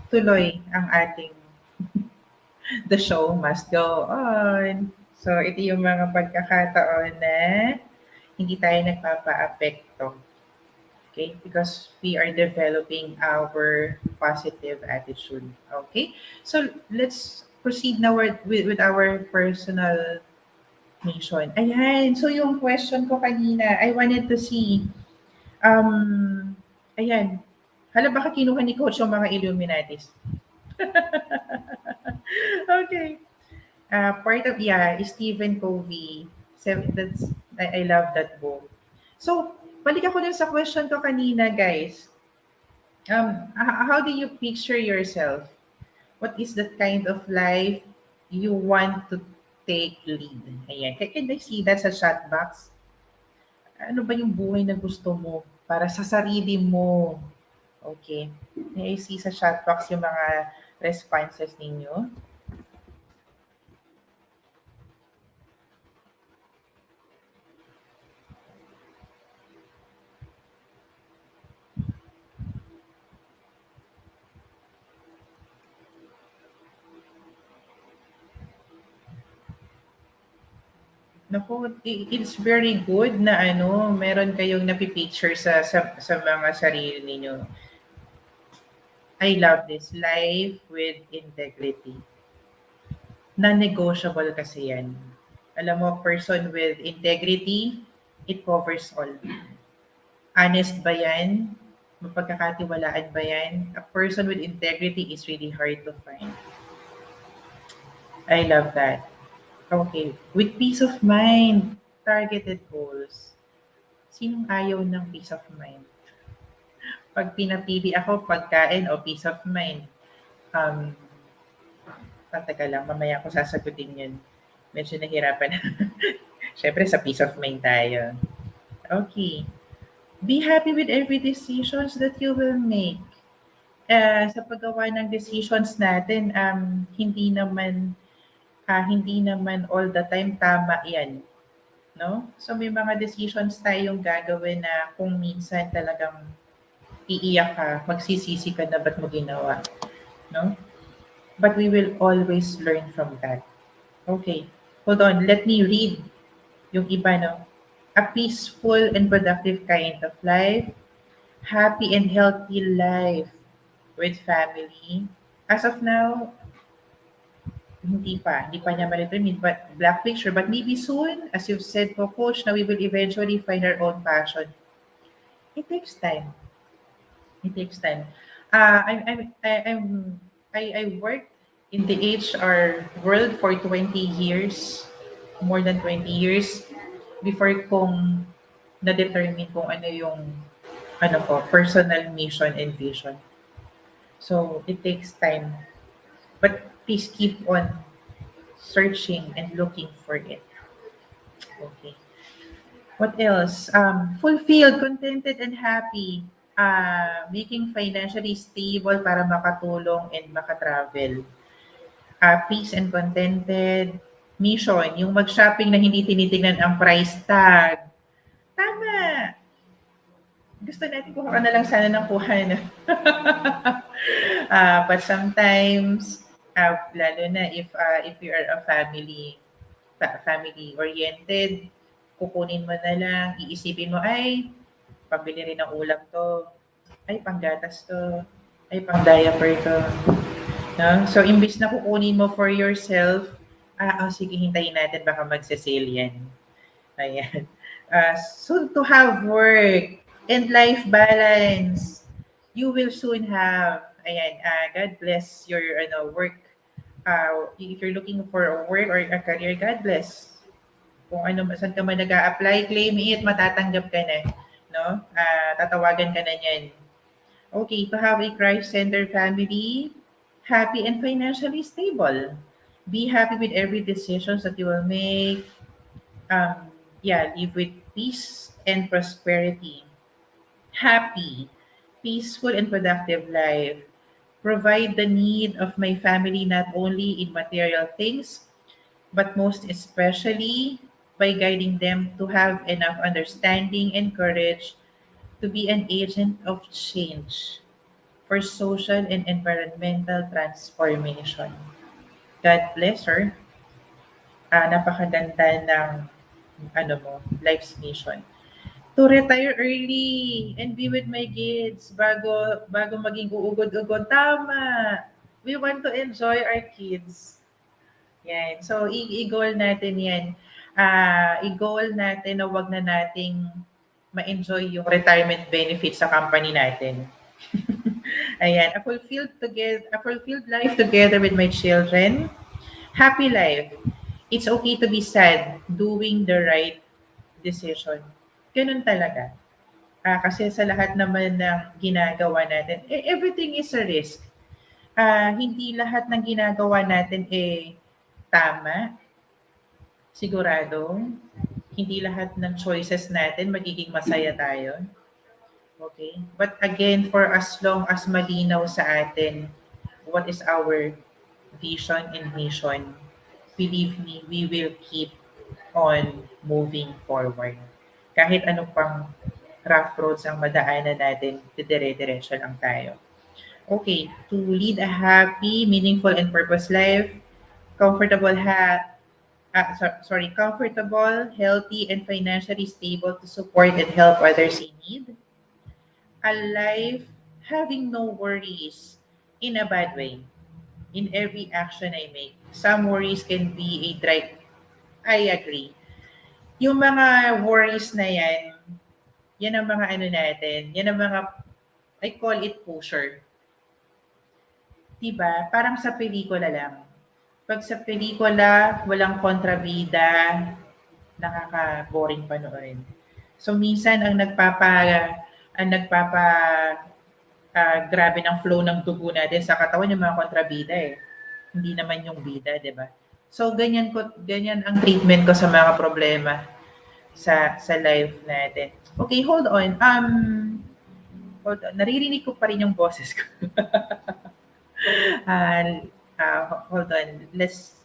tuloy ang ating the show must go on. So, ito yung mga pagkakataon na hindi tayo nagpapa-apekto. Okay? Because we are developing our positive attitude. Okay? So, let's proceed now with our personal mission. Ayan. So, yung question ko kanina, I wanted to see, ayan. Hala, baka kinuha ni Coach yung mga Illuminatis. Okay. Part of, yeah, Stephen Covey. I love that book. So, balik ako dun sa question ko kanina, guys. How do you picture yourself? What is the kind of life you want to take lead? Ayan. Can I see that sa chat box? Ano ba yung buhay na gusto mo para sa sarili mo? Okay. May I see sa chat box yung mga responses ninyo? Naku, it's very good na meron kayong napipicture sa mga sarili ninyo. I love this. Life with integrity. Non-negotiable kasi yan. Alam mo, person with integrity, it covers all. Honest ba yan? Mapagkakatiwalaan ba yan? A person with integrity is really hard to find. I love that. Okay. With peace of mind, targeted goals. Sinong ayaw ng peace of mind? Pag pinapili ako, pagkain o peace of mind, um, teka lang, mamaya ko sasagutin yun. Medyo nahirapan. Siyempre, sa peace of mind tayo. Okay. Be happy with every decisions that you will make. Sa paggawa ng decisions natin, hindi naman all the time tama yan. No? So may mga decisions tayong gagawin na kung minsan talagang iiyak ka, magsisisi ka na ba't mo ginawa. No? But we will always learn from that. Okay. Hold on. Let me read yung iba, no? A peaceful and productive kind of life. Happy and healthy life with family. As of now, hindi pa niya ma-determine, but black picture. But maybe soon, as you've said po, Coach, na we will eventually find our own passion. It takes time. It takes time. I worked in the HR world for 20 years, more than 20 years, before kong na-determine kung ano yung personal mission and vision. So, it takes time. But please keep on searching and looking for it. Okay. What else? Fulfilled, contented, and happy. Making financially stable para makatulong and makatravel. Peace and contented. Mission, yung mag-shopping na hindi tinitingnan ang price tag. Tama. Gusto natin kuha ka na lang sana ng kuha na. But sometimes, lalo na if you are a family oriented, kukunin mo na lang, iisipin mo, ay, pambili rin ng ulam to, ay, panggatas to, ay, pang diaper to. No? So, imbis na kukunin mo for yourself, sige, hintayin natin, baka magse-sale yan. Ayan. Soon to have work and life balance. You will soon have. Ayan. God bless your work. If you're looking for a work or a career, God bless. Kung saan ka man nag-a-apply, claim it, matatanggap ka na. No? Tatawagan ka na niyan. Okay, to have a Christ-centered family, happy and financially stable. Be happy with every decisions that you will make. Live with peace and prosperity. Happy, peaceful, and productive life. Provide the need of my family not only in material things, but most especially by guiding them to have enough understanding and courage to be an agent of change for social and environmental transformation. God bless her. Napakaganda ng life's mission. To retire early and be with my kids bago maging uugod-ugod. Tama. We want to enjoy our kids. Yan. So, i-goal natin yan. I-goal natin na wag na nating ma-enjoy yung retirement benefits sa company natin. Ayan. A fulfilled life together with my children. Happy life. It's okay to be sad doing the right decision. Ganun talaga. Kasi sa lahat naman ng ginagawa natin, everything is a risk. Hindi lahat ng ginagawa natin tama, sigurado. Hindi lahat ng choices natin magiging masaya tayo. Okay? But again, for as long as malinaw sa atin what is our vision and mission, believe me, we will keep on moving forward. Kahit ano pang rough roads ang madaanan natin, dire-diretso lang tayo. Okay, to lead a happy, meaningful, and purpose life, comfortable, healthy, and financially stable to support and help others in need. A life having no worries in a bad way in every action I make. Some worries can be a drag. I agree. Yung mga worries na yan ang mga ano natin, yan ang mga, I call it pusher. Diba? Parang sa pelikula lang. Pag sa pelikula, walang kontrabida, nakaka-boring panoorin. So minsan ang nagpapa grabe ng flow ng dugo natin sa katawan yung mga kontrabida eh. Hindi naman yung bida, 'di ba? So ganyan ang treatment ko sa mga problema sa life natin. Okay, hold on. Naririnig ko pa rin yung boses ko. Hold on. Let's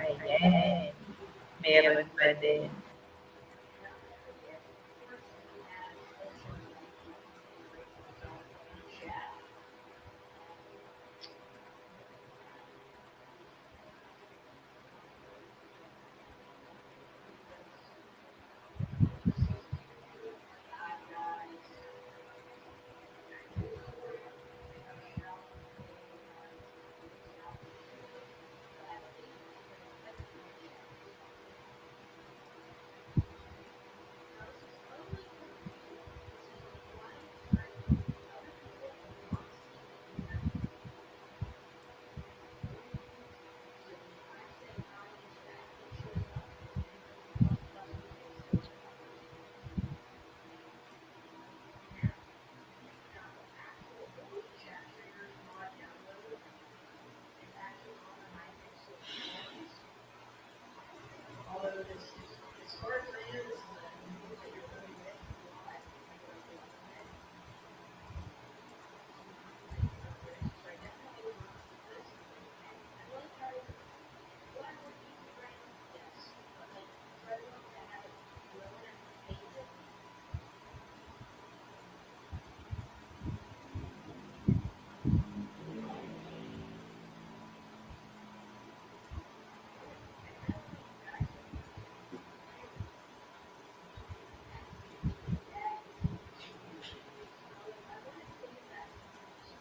ayan. Meron pa din.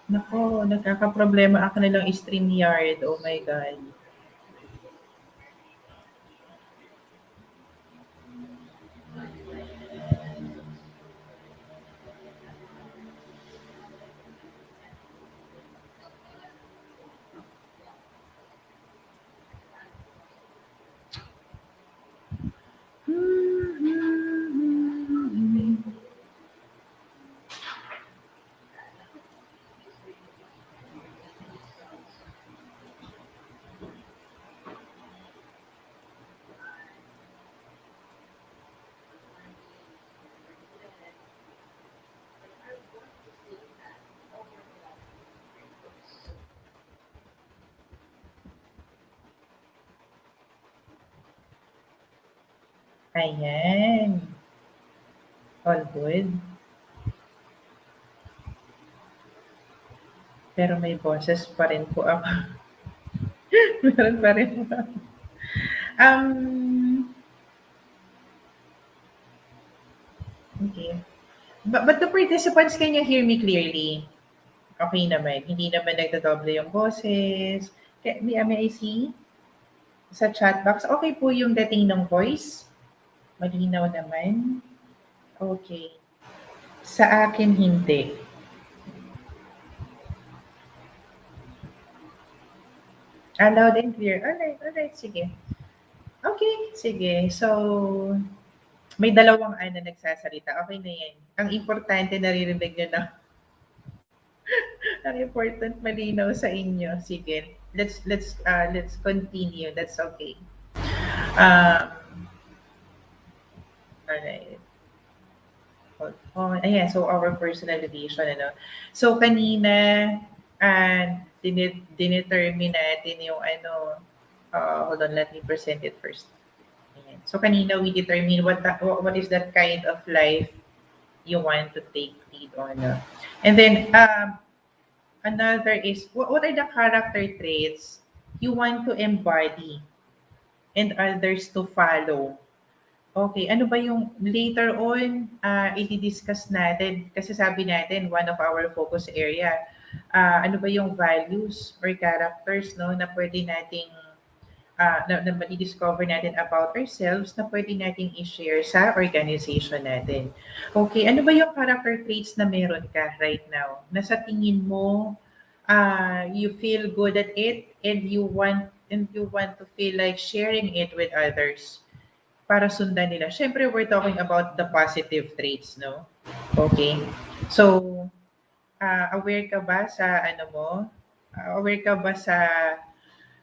Naku, nagkakaproblema ang kanilang StreamYard. Oh my God. Ayan. All good. Pero may boses pa rin po ako. Meron pa rin po. Okay. But the participants, can you hear me clearly? Okay naman. Hindi naman nagdodoble yung boses. May I see sa chat box? Okay po yung dating ng voice? Malinaw naman? Okay. Sa akin, hindi. Loud and clear. Alright, alright. Sige. Okay, sige. So, may dalawang ano nagsasalita. Okay na yan. Ang importante, naririnig nyo na. Ang important, malinaw sa inyo. Sige. Let's continue. That's okay. Um, alright. Ayan, so our personal vision, ano. So, kanina, dinetermine natin yung ano, hold on, let me present it first. Ayan. So, kanina we determine what is that kind of life you want to take lead on. And then, another is, what are the character traits you want to embody and others to follow? Okay, ano ba yung later on, i-discuss natin kasi sabi natin one of our focus area, ano ba yung values or characters, no, na pwede nating na madi-discover natin about ourselves na pwede nating i-share sa organization natin. Okay, ano ba yung character traits na meron ka right now? Na sa tingin mo, you feel good at it and you want to feel like sharing it with others para sundan nila. Siyempre, we're talking about the positive traits, no? Okay. So, aware ka ba sa ano mo? Aware ka ba sa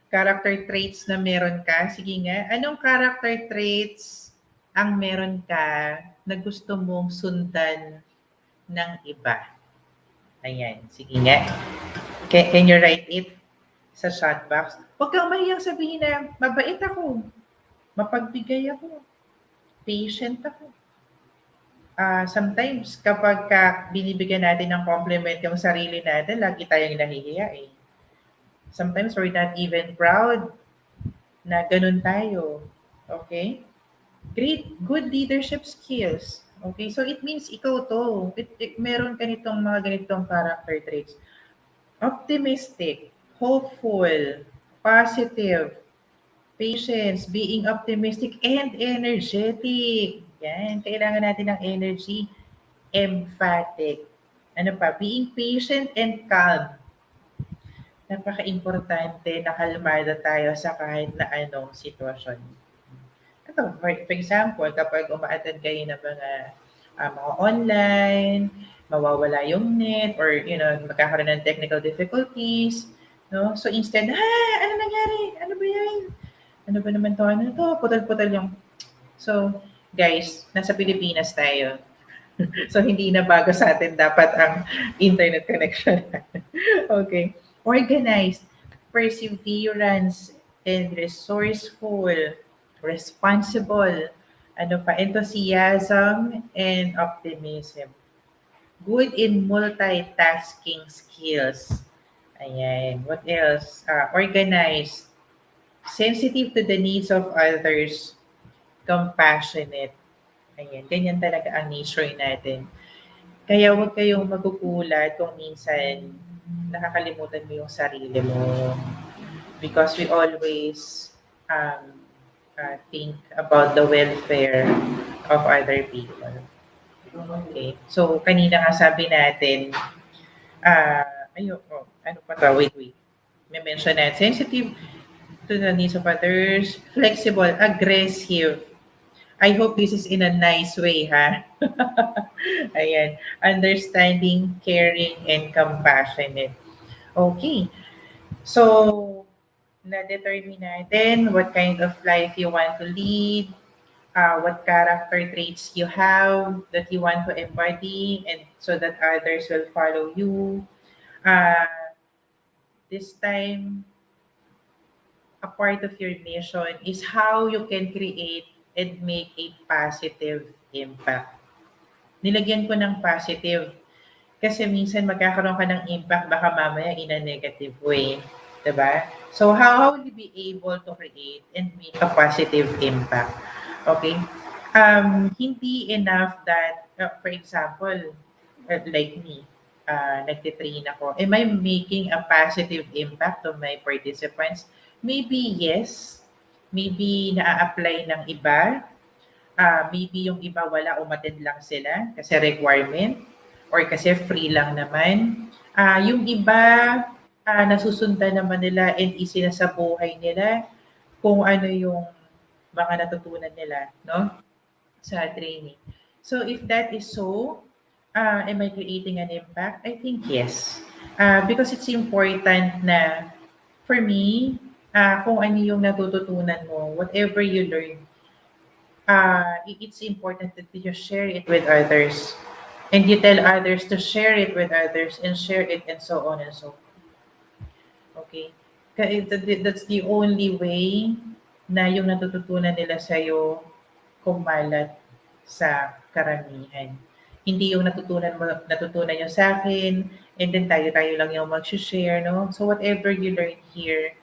character traits na meron ka? Sige nga, anong character traits ang meron ka na gusto mong sundan ng iba? Ayan, sige nga. Can you write it sa chat box? Huwag kang mahiyang sabihin na mabait ako, mapagbigay ako, patient ako. Sometimes kapag binibigyan natin ng compliment yung sarili natin, lagi tayong nahihiya eh. Sometimes we're not even proud na ganun tayo. Okay? Great, good leadership skills. Okay, so it means ikaw to. Meron ka nitong mga ganitong character traits. Optimistic, hopeful, positive, patience, being optimistic, and energetic. Yan, kailangan natin ng energy. Emphatic. Ano pa? Being patient and calm. Napaka-importante na kalmada tayo sa kahit na anong sitwasyon. Ito, for example, kapag uma-attend kayo ng mga online, mawawala yung net, or, magkakaroon ng technical difficulties, no? So, instead, ano nangyari? Ano ba yan? Ano ba naman to? Ano to? Putal-putal yung... So, guys, nasa Pilipinas tayo. So, hindi na bago sa atin dapat ang internet connection. Okay. Organized, perseverance, and resourceful, responsible, ano pa, enthusiasm, and optimism. Good in multitasking skills. Ayan. What else? Organized, sensitive to the needs of others, compassionate. Ayan. Ganyan talaga ang nature natin. Kaya huwag kayong magugulat kung minsan nakakalimutan mo yung sarili mo because we always um, think about the welfare of other people. Okay. So, kanina nga sabi natin, ano pa to? Wait. May mention na sensitive to the needs of others, flexible, aggressive. I hope this is in a nice way, ha? Ayan. Understanding, caring, and compassionate. Okay. So, na-determine natin what kind of life you want to lead, what character traits you have that you want to embody, and so that others will follow you. Uh, this time, a part of your mission is how you can create and make a positive impact. Nilagyan ko ng positive kasi minsan magkakaroon ka ng impact baka mamaya in a negative way. 'Di ba? So how will you be able to create and make a positive impact? Okay? Hindi enough that, for example, like me, nagtitrain ako. Am I making a positive impact to my participants? Maybe yes. Maybe na-apply ng iba. Maybe yung iba wala, umattend lang sila kasi requirement or kasi free lang naman. Yung iba, nasusundan naman nila and isinasabuhay nila kung ano yung mga natutunan nila, no? Sa training. So if that is so, am I creating an impact? I think yes. Because it's important na for me, kung ano yung natututunan mo, whatever you learn, it's important that you share it with others. And you tell others to share it with others and share it and so on and so. Okay? That's the only way na yung natututunan nila sa'yo kumalat sa karamihan. Hindi yung natutunan nyo sa akin, and then tayo-tayo lang yung mag-share, no? So whatever you learn here,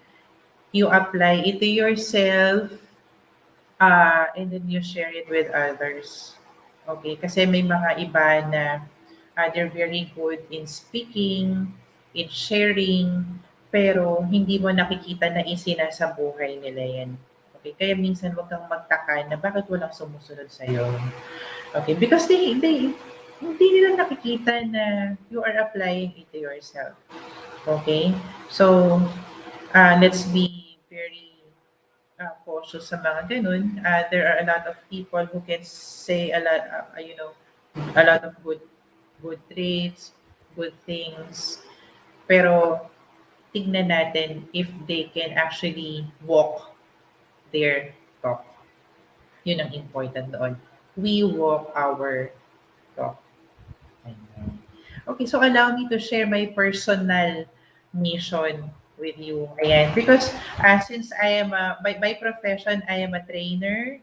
you apply it to yourself, and then you share it with others. Okay? Kasi may mga iba na they're very good in speaking, in sharing, pero hindi mo nakikita na isinasabuhay nila yan. Okay? Kaya minsan wag kang magtaka na bakit walang sumusunod sa'yo. Okay? Because hindi nila nakikita na you are applying it to yourself. Okay? So, let's be very cautious sa mga ganun. There are a lot of people who can say a lot of good traits, good things. Pero tignan natin if they can actually walk their talk. Yun ang important doon. We walk our talk. Ayan. Okay, so allow me to share my personal mission with you. Ayan. Because since I am by profession, I am a trainer,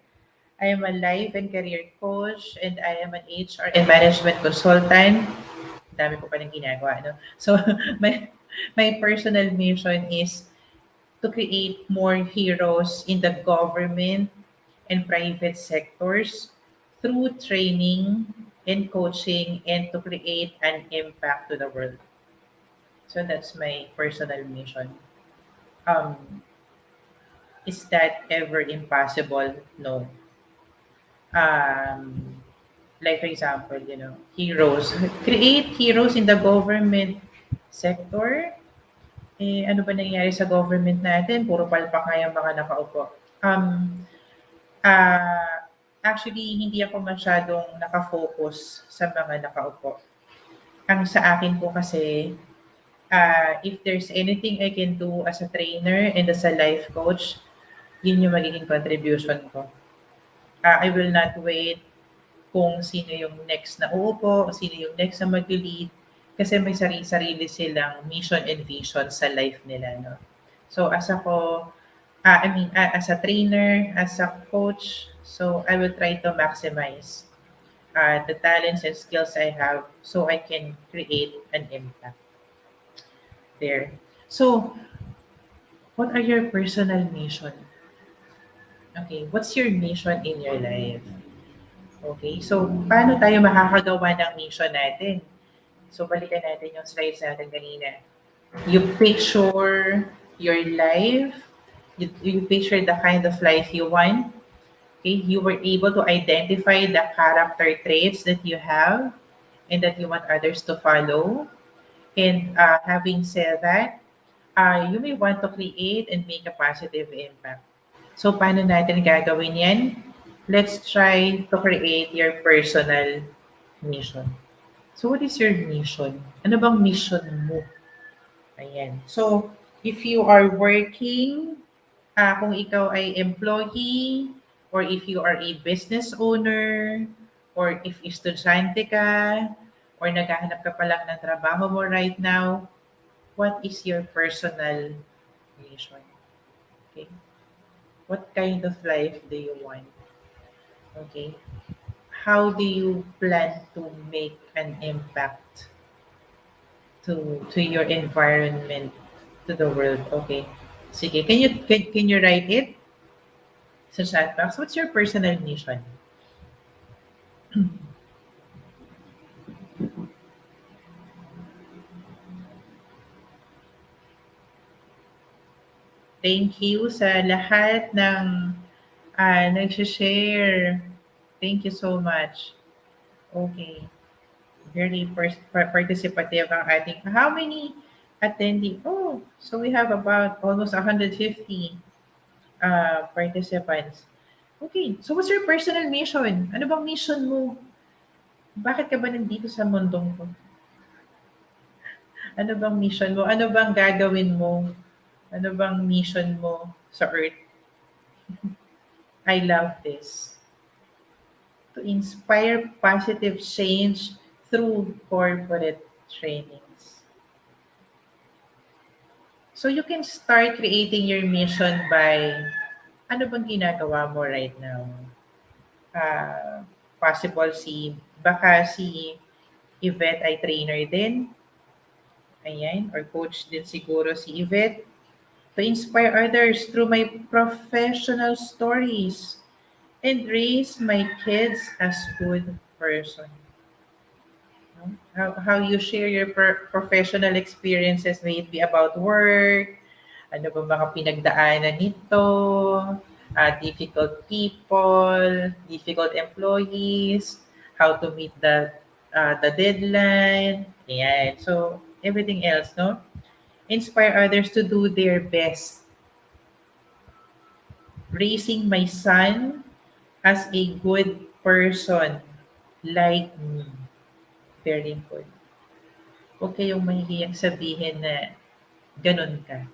I am a life and career coach, and I am an HR and management consultant. Dami ko pa ng ginagawa, no? So, my personal mission is to create more heroes in the government and private sectors through training and coaching and to create an impact to the world. So that's my personal mission. Um, is that ever impossible? No. Um, like for example, heroes. Create heroes in the government sector. Ano ba nangyayari sa government natin? Puro palpak nga yung mga nakaupo. Actually, hindi ako masyadong nakafocus sa mga nakaupo. Ang sa akin po kasi, if there's anything I can do as a trainer and as a life coach, yun yung magiging contribution ko. I will not wait kung sino yung next na uupo, sino yung next na mag-lead, kasi may sarili silang mission and vision sa life nila. No? So as ako, as a trainer, as a coach, so I will try to maximize the talents and skills I have so I can create an impact there. So, what are your personal mission? Okay, what's your mission in your life? Okay, so paano tayo makakagawa ng mission natin? So, balikan natin yung slides natin kanina. You picture your life, you picture the kind of life you want. Okay, you were able to identify the character traits that you have and that you want others to follow. And having said that, you may want to create and make a positive impact. So, paano natin gagawin yan? Let's try to create your personal mission. So, what is your mission? Ano bang mission mo? Ayan. So, if you are working, kung ikaw ay employee, or if you are a business owner, or if estudyante ka, or naghahanap ka pa lang ng trabaho mo right now, what is your personal mission? Okay? What kind of life do you want? Okay? How do you plan to make an impact to your environment, to the world? Okay. Sige, can you write it sa chat box? What's your personal mission? Thank you sa lahat ng nag-share. Thank you so much. Okay. Very participative ang ating. How many attending? Oh, so we have about almost 150 participants. Okay, so what's your personal mission? Ano bang mission mo? Bakit ka ba nandito sa mundong ko? Ano bang mission mo? Ano bang gagawin mo? Ano bang mission mo sa Earth? I love this. To inspire positive change through corporate trainings. So you can start creating your mission by ano bang ginagawa mo right now? Possible baka si Yvette ay trainer din. Ayan, or coach din siguro si Yvette. To inspire others through my professional stories and raise my kids as good person. No? How you share your professional experiences, may it be about work, ano ba mga pinagdaanan nito, difficult people, difficult employees, how to meet the deadline, ayan. So, everything else, no? Inspire others to do their best. Raising my son as a good person like me. Very good. Huwag kayong mahihiyang sabihin na ganun ka.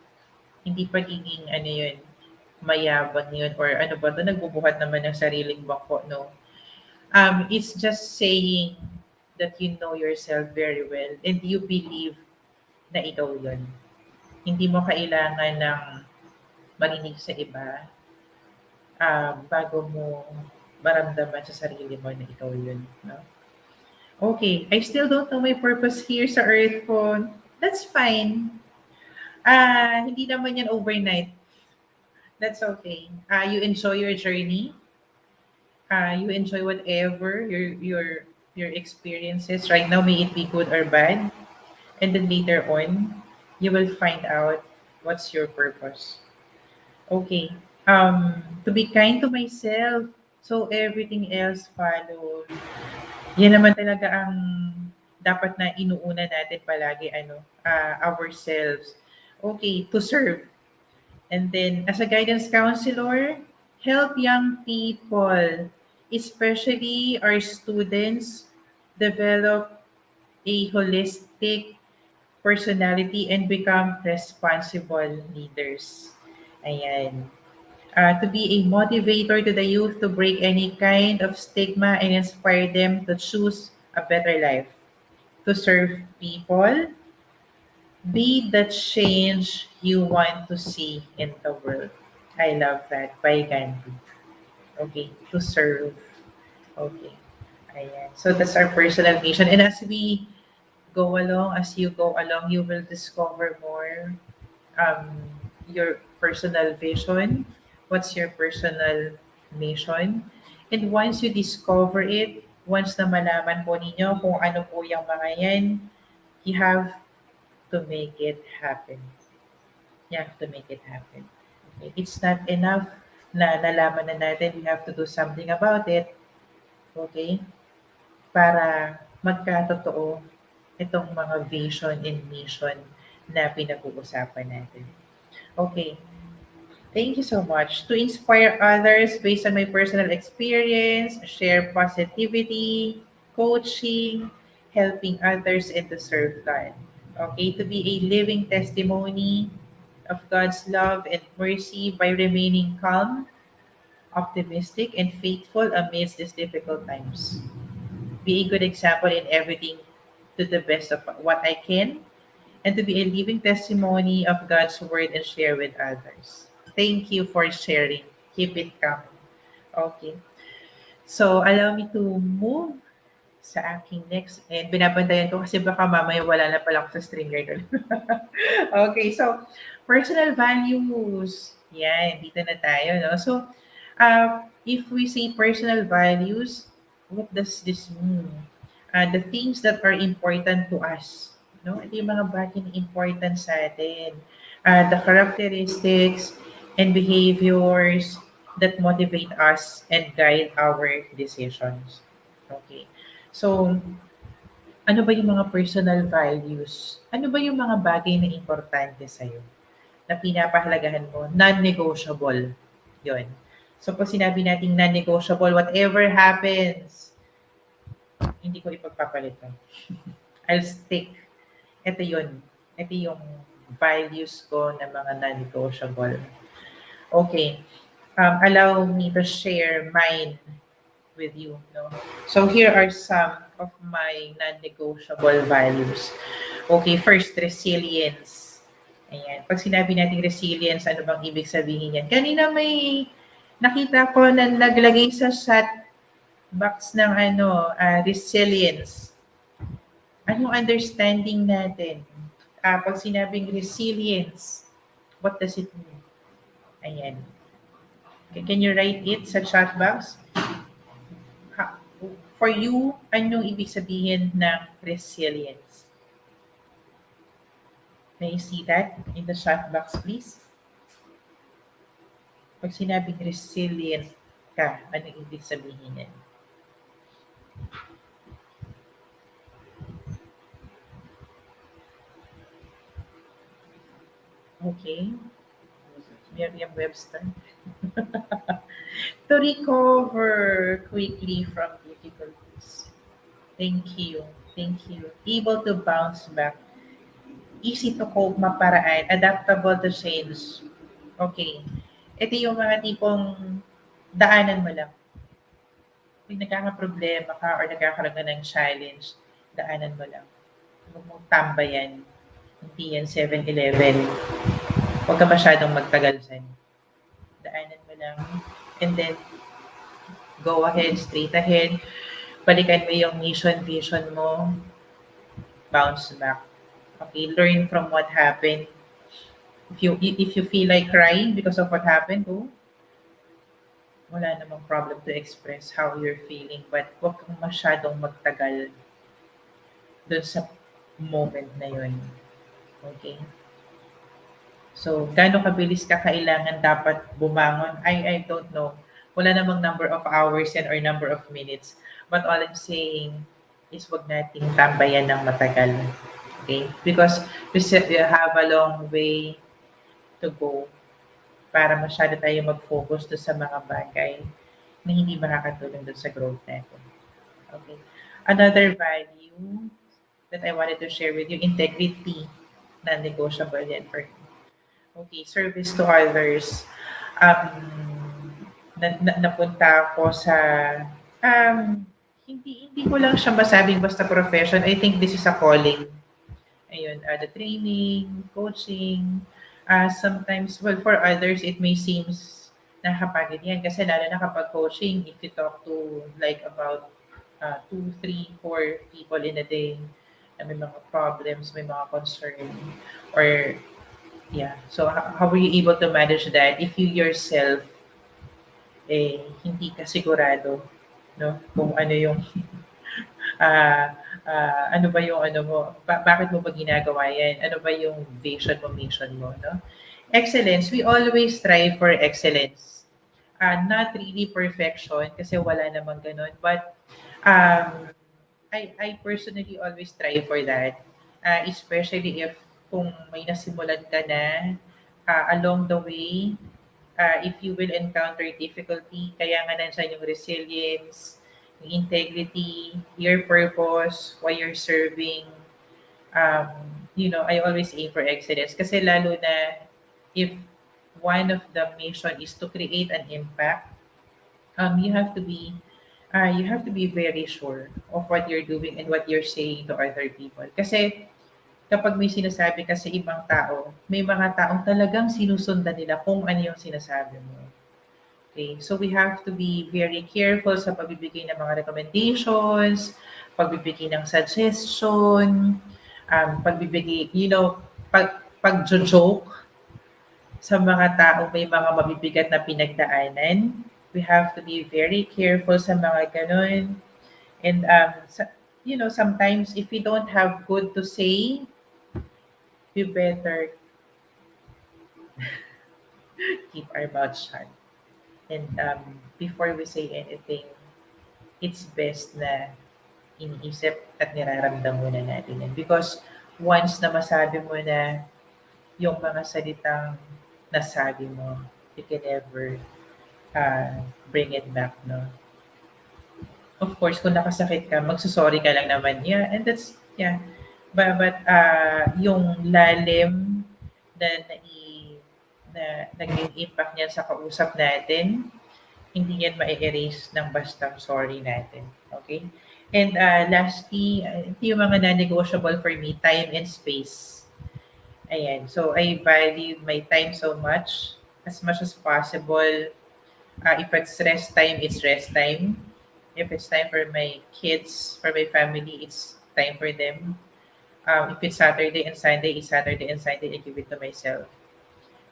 Hindi pagiging ano yun, mayabang yun or ano ba 'to, nagbubuhat naman ng sariling bangko, no? It's just saying that you know yourself very well and you believe na ikaw yun. Hindi mo kailangan ng marinig sa iba, bago mo maramdaman sa sarili mo na ikaw yun, no? Okay, I still don't know my purpose here sa earth ko. That's fine. Hindi naman yan overnight. That's okay. You enjoy your journey. You enjoy whatever your experiences right now, may it be good or bad. And then later on, you will find out what's your purpose. Okay. To be kind to myself, so everything else follows. Yan naman talaga ang dapat na inuuna natin palagi, ourselves. Okay, to serve. And then, as a guidance counselor, help young people, especially our students, develop a holistic personality and become responsible leaders. Ayan. To be a motivator to the youth to break any kind of stigma and inspire them to choose a better life. To serve people, be the change you want to see in the world. I love that. By Gandhi. Okay, to serve. Okay. Ayan. So that's our personal mission. And as we go along, as you go along, you will discover more um, your personal vision. What's your personal mission? And once you discover it, once na malaman po ninyo kung ano po yung mga yan, you have to make it happen. You have to make it happen. Okay? It's not enough na nalaman na natin we have to do something about it. Okay? Para magkatotoo itong mga vision and mission na pinag-uusapan natin. Okay. Thank you so much. To inspire others based on my personal experience, share positivity, coaching, helping others, and to serve God. Okay, to be a living testimony of God's love and mercy by remaining calm, optimistic, and faithful amidst these difficult times. Be a good example in everything to the best of what I can, and to be a living testimony of God's word and share with others. Thank you for sharing. Keep it coming. Okay. So, allow me to move sa aking next. And binabantayan ko kasi baka mamaya wala na pala ako sa StreamYard. Okay. So, personal values. Yan. Dito na tayo. No? So, if we say personal values, what does this mean? The things that are important to us. No? Ito yung mga bagay na important sa atin. The characteristics and behaviors that motivate us and guide our decisions. Okay. So, ano ba yung mga personal values? Ano ba yung mga bagay na importante sa'yo na pinapahalagahan mo? Non-negotiable. Yun. So, pag sinabi natin non-negotiable, whatever happens, hindi ko ipagpapalit 'to. I'll stick. Ito yun. Ito yung values ko na mga non-negotiable. Okay. Allow me to share mine with you. No? So here are some of my non-negotiable values. Okay, first, resilience. Ayan. Pag sinabi natin resilience, ano bang ibig sabihin yan? Kanina may nakita ko na naglagay sa chat box ng resilience. Anong understanding natin? Pag sinabing resilience, what does it mean? Ayan. Okay, can you write it sa chat box? For you, anong ibig sabihin ng resilience? Can you see that in the chat box, please? Pag sinabing resilient ka, anong ibig sabihin yan? Okay. Miriam Webster. To recover quickly from difficulties. Thank you. Thank you. Able to bounce back. Easy to cope, maparaan. Adaptable to change. Okay. Ito yung mga tipong daanan mo lang. Pag nagkakaproblema ka or nagkakaroon ka ng challenge, daanan mo lang. Huwag mong tambayan. Hindi yan 7-Eleven. Huwag ka masyadong magtagal dyan. Daanan mo lang. And then, go ahead, straight ahead. Balikan mo yung mission, vision mo. Bounce back. Okay, learn from what happened. If you feel like crying because of what happened, wala namang problem to express how you're feeling. But huwag kang masyadong magtagal dun sa moment na yun. Okay? So, gaano kabilis ka kailangan dapat bumangon? I don't know. Wala namang number of hours yan or number of minutes. But all I'm saying is wag nating tambayan ng matagal. Okay? Because we have a long way to go para masyado tayo mag-focus doon sa mga bagay na hindi makakatulong doon sa growth natin. Okay? Another value that I wanted to share with you, integrity. Non-negotiable yan for me. Okay, service to others. Napunta ako sa, hindi ko lang siya masabing basta profession. I think this is a calling. Ayun, the training, coaching, sometimes, well, for others, it may seem nakakapagod yan. Kasi lalo na kapag coaching, if you talk to like about 2, 3, 4 people in a day, na may mga problems, may mga concern, or yeah. So, how were you able to manage that if you yourself hindi ka sigurado, no? Kung ano yung Ano ba yung ano mo, bakit mo ba ginagawa yan? Ano ba yung vision mo, mission mo, no? Excellence, we always strive for excellence. Not really perfection kasi wala namang ganun. But um, I personally always strive for that. Especially if kung may nasimulan ka na along the way, if you will encounter difficulty, kaya nga nandiyan yung resilience, yung integrity, your purpose, why you're serving. Um, I always aim for excellence kasi lalo na if one of the mission is to create an impact, you have to be very sure of what you're doing and what you're saying to other people. Kasi kapag may sinasabi ka sa ibang tao, may mga taong talagang sinusundan nila kung ano yung sinasabi mo. Okay? So we have to be very careful sa pagbibigay ng mga recommendations, pagbibigay ng suggestion, pagbibigay, pag-joke sa mga tao may mga mabibigat na pinagdaanan. We have to be very careful sa mga ganun. And sometimes if we don't have good to say, we better keep our mouth shut. And before we say anything, it's best na iniisip at niraramdam muna natin yan. Because once na masabi mo na yung mga salitang nasabi mo, you can never bring it back, no? Of course, kung nakasakit ka, magsusorry ka lang naman. Yeah, and that's, yeah. But yung lalim na, naging impact niyan sa kausap natin, hindi yan ma-erase ng bastang sorry natin. Okay? And lastly, ito yung mga non-negotiable for me, time and space. Ayan. So, I value my time so much as possible. If it's rest time, it's rest time. If it's time for my kids, for my family, it's time for them. If it's Saturday and Sunday, it's Saturday and Sunday. I give it to myself.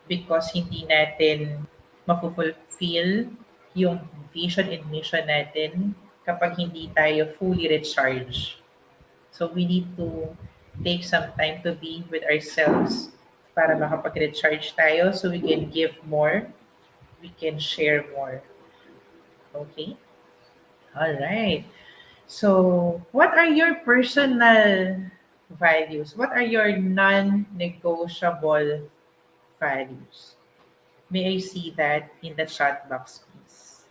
Because hindi natin mapufulfill yung vision and mission natin kapag hindi tayo fully recharged. So we need to take some time to be with ourselves para makapag-recharge tayo so we can give more, we can share more. Okay? All right. So, what are your personal values? What are your non-negotiable values? May I see that in the chat box, please?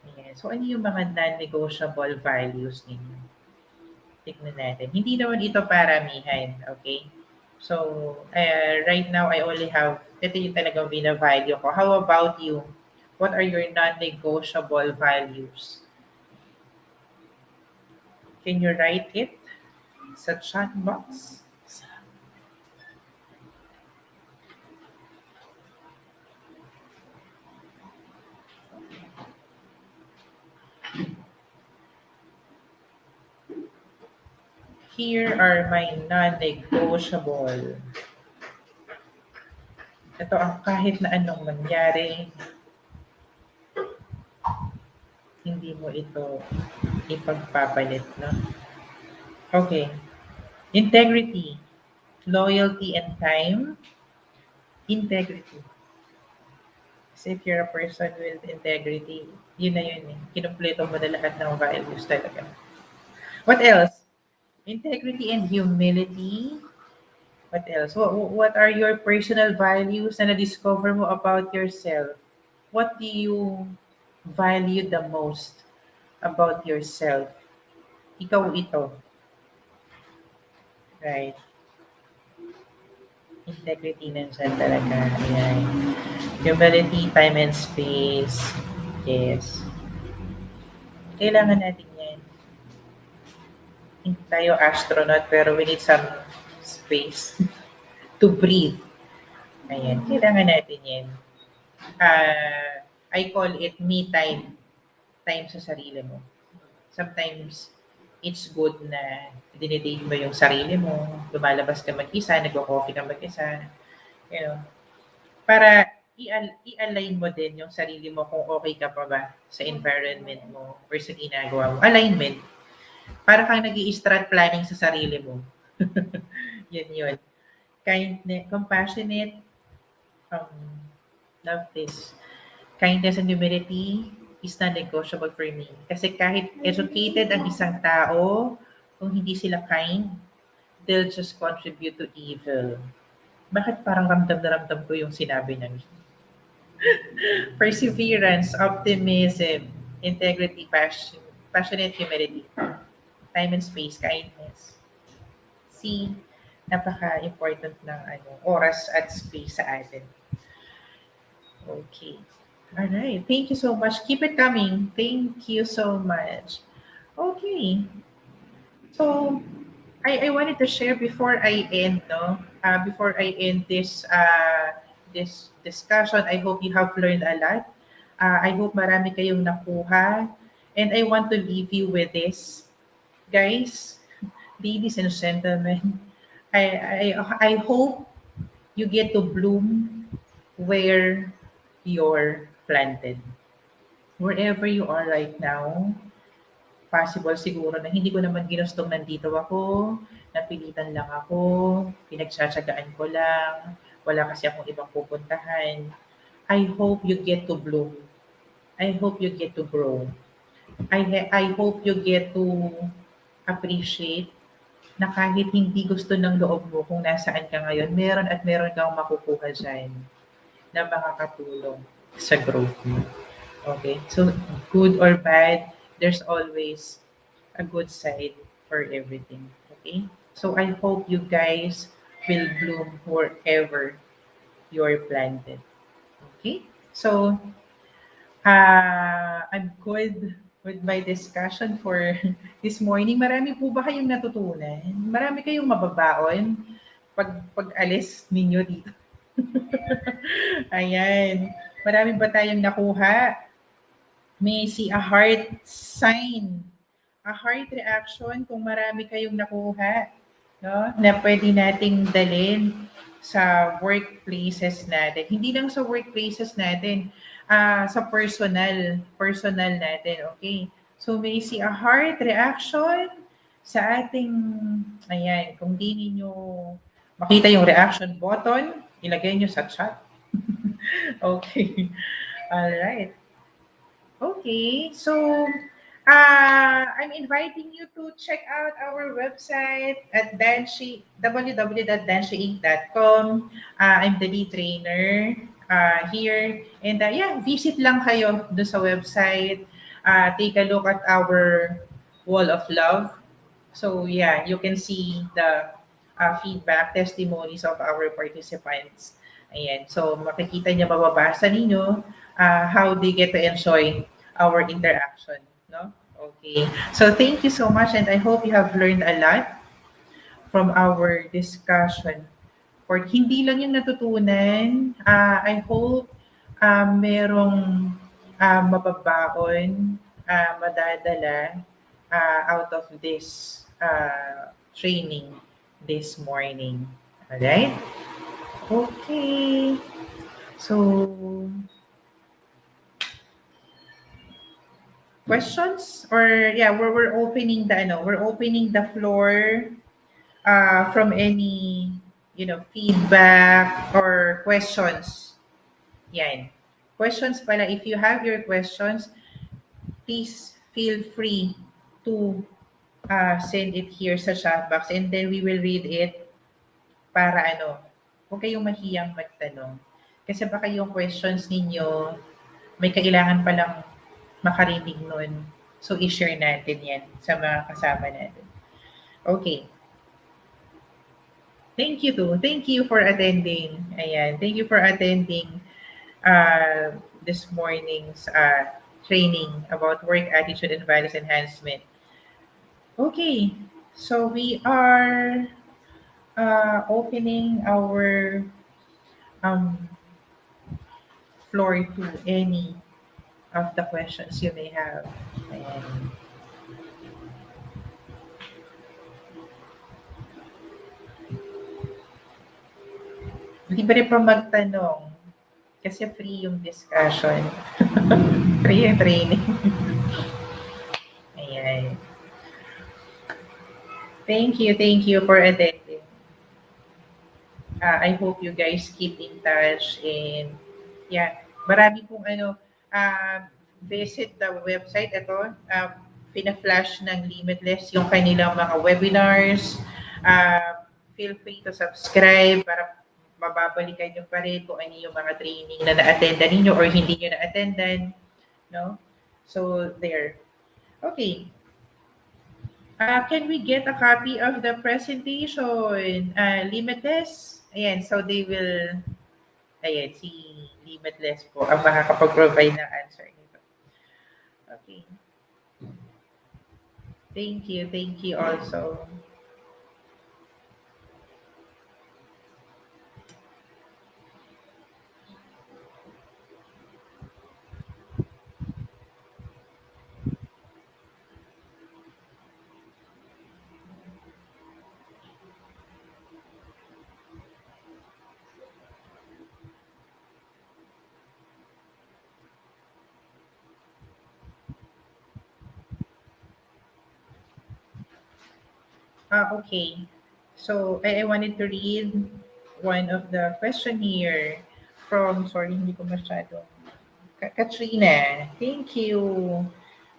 Ayan. So, ano yung mga non-negotiable values ninyo? Tignan natin. Hindi naman ito paramihan, okay? So, right now, I only have, ito yung talagang bina-value ko. How about you? What are your non-negotiable values? Can you write it sa chat box? Here are my non-negotiable. Ito ang kahit na anong mangyari, hindi mo ito ipagpapalit, no? Okay. Integrity, loyalty, and time. Integrity. Kasi if you're a person with integrity, yun na yun eh. Kinumpleto mo na lahat ng values talaga. What else? Integrity and humility. What else? What are your personal values na na-discover mo about yourself? What do you value the most about yourself? Ikaw ito. Right. Integrity nandiyan talaga. Ayan. Humility, time and space. Yes. Kailangan natin yan. Hindi tayo astronaut pero we need some space to breathe. Ayan. Kailangan natin yan. I call it me time. Time sa sarili mo. Sometimes, it's good na dinidate mo yung sarili mo, lumalabas ka mag-isa, nagko-coffee ka mag-isa, you know, para i-align mo din yung sarili mo kung okay ka pa ba sa environment mo or sa ginagawa mo. Alignment. Para kang nag-i-strat planning sa sarili mo. Yun yun. Kindness, compassionate, um, love this. Kindness and humility is non-negotiable for me. Kasi kahit educated ang isang tao, kung hindi sila kind, they'll just contribute to evil. Bakit parang ramdam na ramdam ko yung sinabi niya? Perseverance, optimism, integrity, passionate humility, time and space, kindness. See, napaka-important ng oras at space sa atin. Okay. All right. Thank you so much. Keep it coming. Thank you so much. Okay. So, I wanted to share before I end, no? Before I end this discussion, I hope you have learned a lot. I hope marami kayong nakuha. And I want to leave you with this. Guys, ladies and gentlemen, I hope you get to bloom where you're planted. Wherever you are right now, possible siguro na hindi ko naman ginustong nandito ako, napilitan lang ako, pinagtsatsagaan ko lang, wala kasi akong ibang pupuntahan. I hope you get to bloom. I hope you get to grow. I hope you get to appreciate na kahit hindi gusto ng loob mo kung nasaan ka ngayon, meron at meron kang makukuha dyan na makakatulong sa growth mo. Okay? So, good or bad, there's always a good side for everything. Okay? So, I hope you guys will bloom wherever you're planted. Okay? So, I'm good with my discussion for this morning. Marami po ba kayong natutunan? Marami kayong mababaon pag alis ninyo dito. Ayan. Marami ba tayong nakuha? May see a heart sign, a heart reaction kung marami kayong nakuha, no? Na pwede nating dalhin sa workplaces natin. Hindi lang sa workplaces natin, sa personal natin, okay? So may see a heart reaction sa ating, ayan, kung di ninyo makita yung reaction button, ilagay nyo sa chat. Okay. All right. Okay, so I'm inviting you to check out our website at www.dansheinc.com. I'm the lead trainer here. And yeah, visit lang kayo doon sa website. Take a look at our wall of love. So yeah, you can see the feedback, testimonies of our participants. Ayan, so makikita niyo, mababasa ninyo how they get to enjoy our interaction, no? Okay. So thank you so much and I hope you have learned a lot from our discussion. For hindi lang yung natutunan, I hope merong mababaon, madadala out of this training this morning. Alright? Okay. So, questions or yeah, we're opening the floor from any feedback or questions. Yan. Questions pala, if you have your questions, please feel free to send it here sa chat box and then we will read it para huwag kayong mahiyang magtanong. Kasi baka yung questions ninyo may kailangan palang makarinig nun. So, i-share natin yan sa mga kasama natin. Okay. Thank you too. Thank you for attending. Ayan. Thank you for attending this morning's training about work attitude and values enhancement. Okay. So, we are opening our floor to any of the questions you may have. Ayan. Hindi ba rin pa magtanong? Kasi free yung discussion. Free yung training. Ayan. Thank you for attending. I hope you guys keep in touch and yeah, marami pong um, visit the website. Ito, pina-flash ng Limitless yung kanilang mga webinars. Feel free to subscribe para mababalikan nyo pa rin kung ano yung mga training na na-attendan ninyo or hindi nyo na-attendan. No? So, there. Okay. Can we get a copy of the presentation? Limitless? Ayan, so they will, ayan, si Limitless po ang makakapag-provide ng answer nito. Okay. Thank you also. Okay. So, I wanted to read one of the question here from, sorry, hindi ko masyado. Katrina, thank you.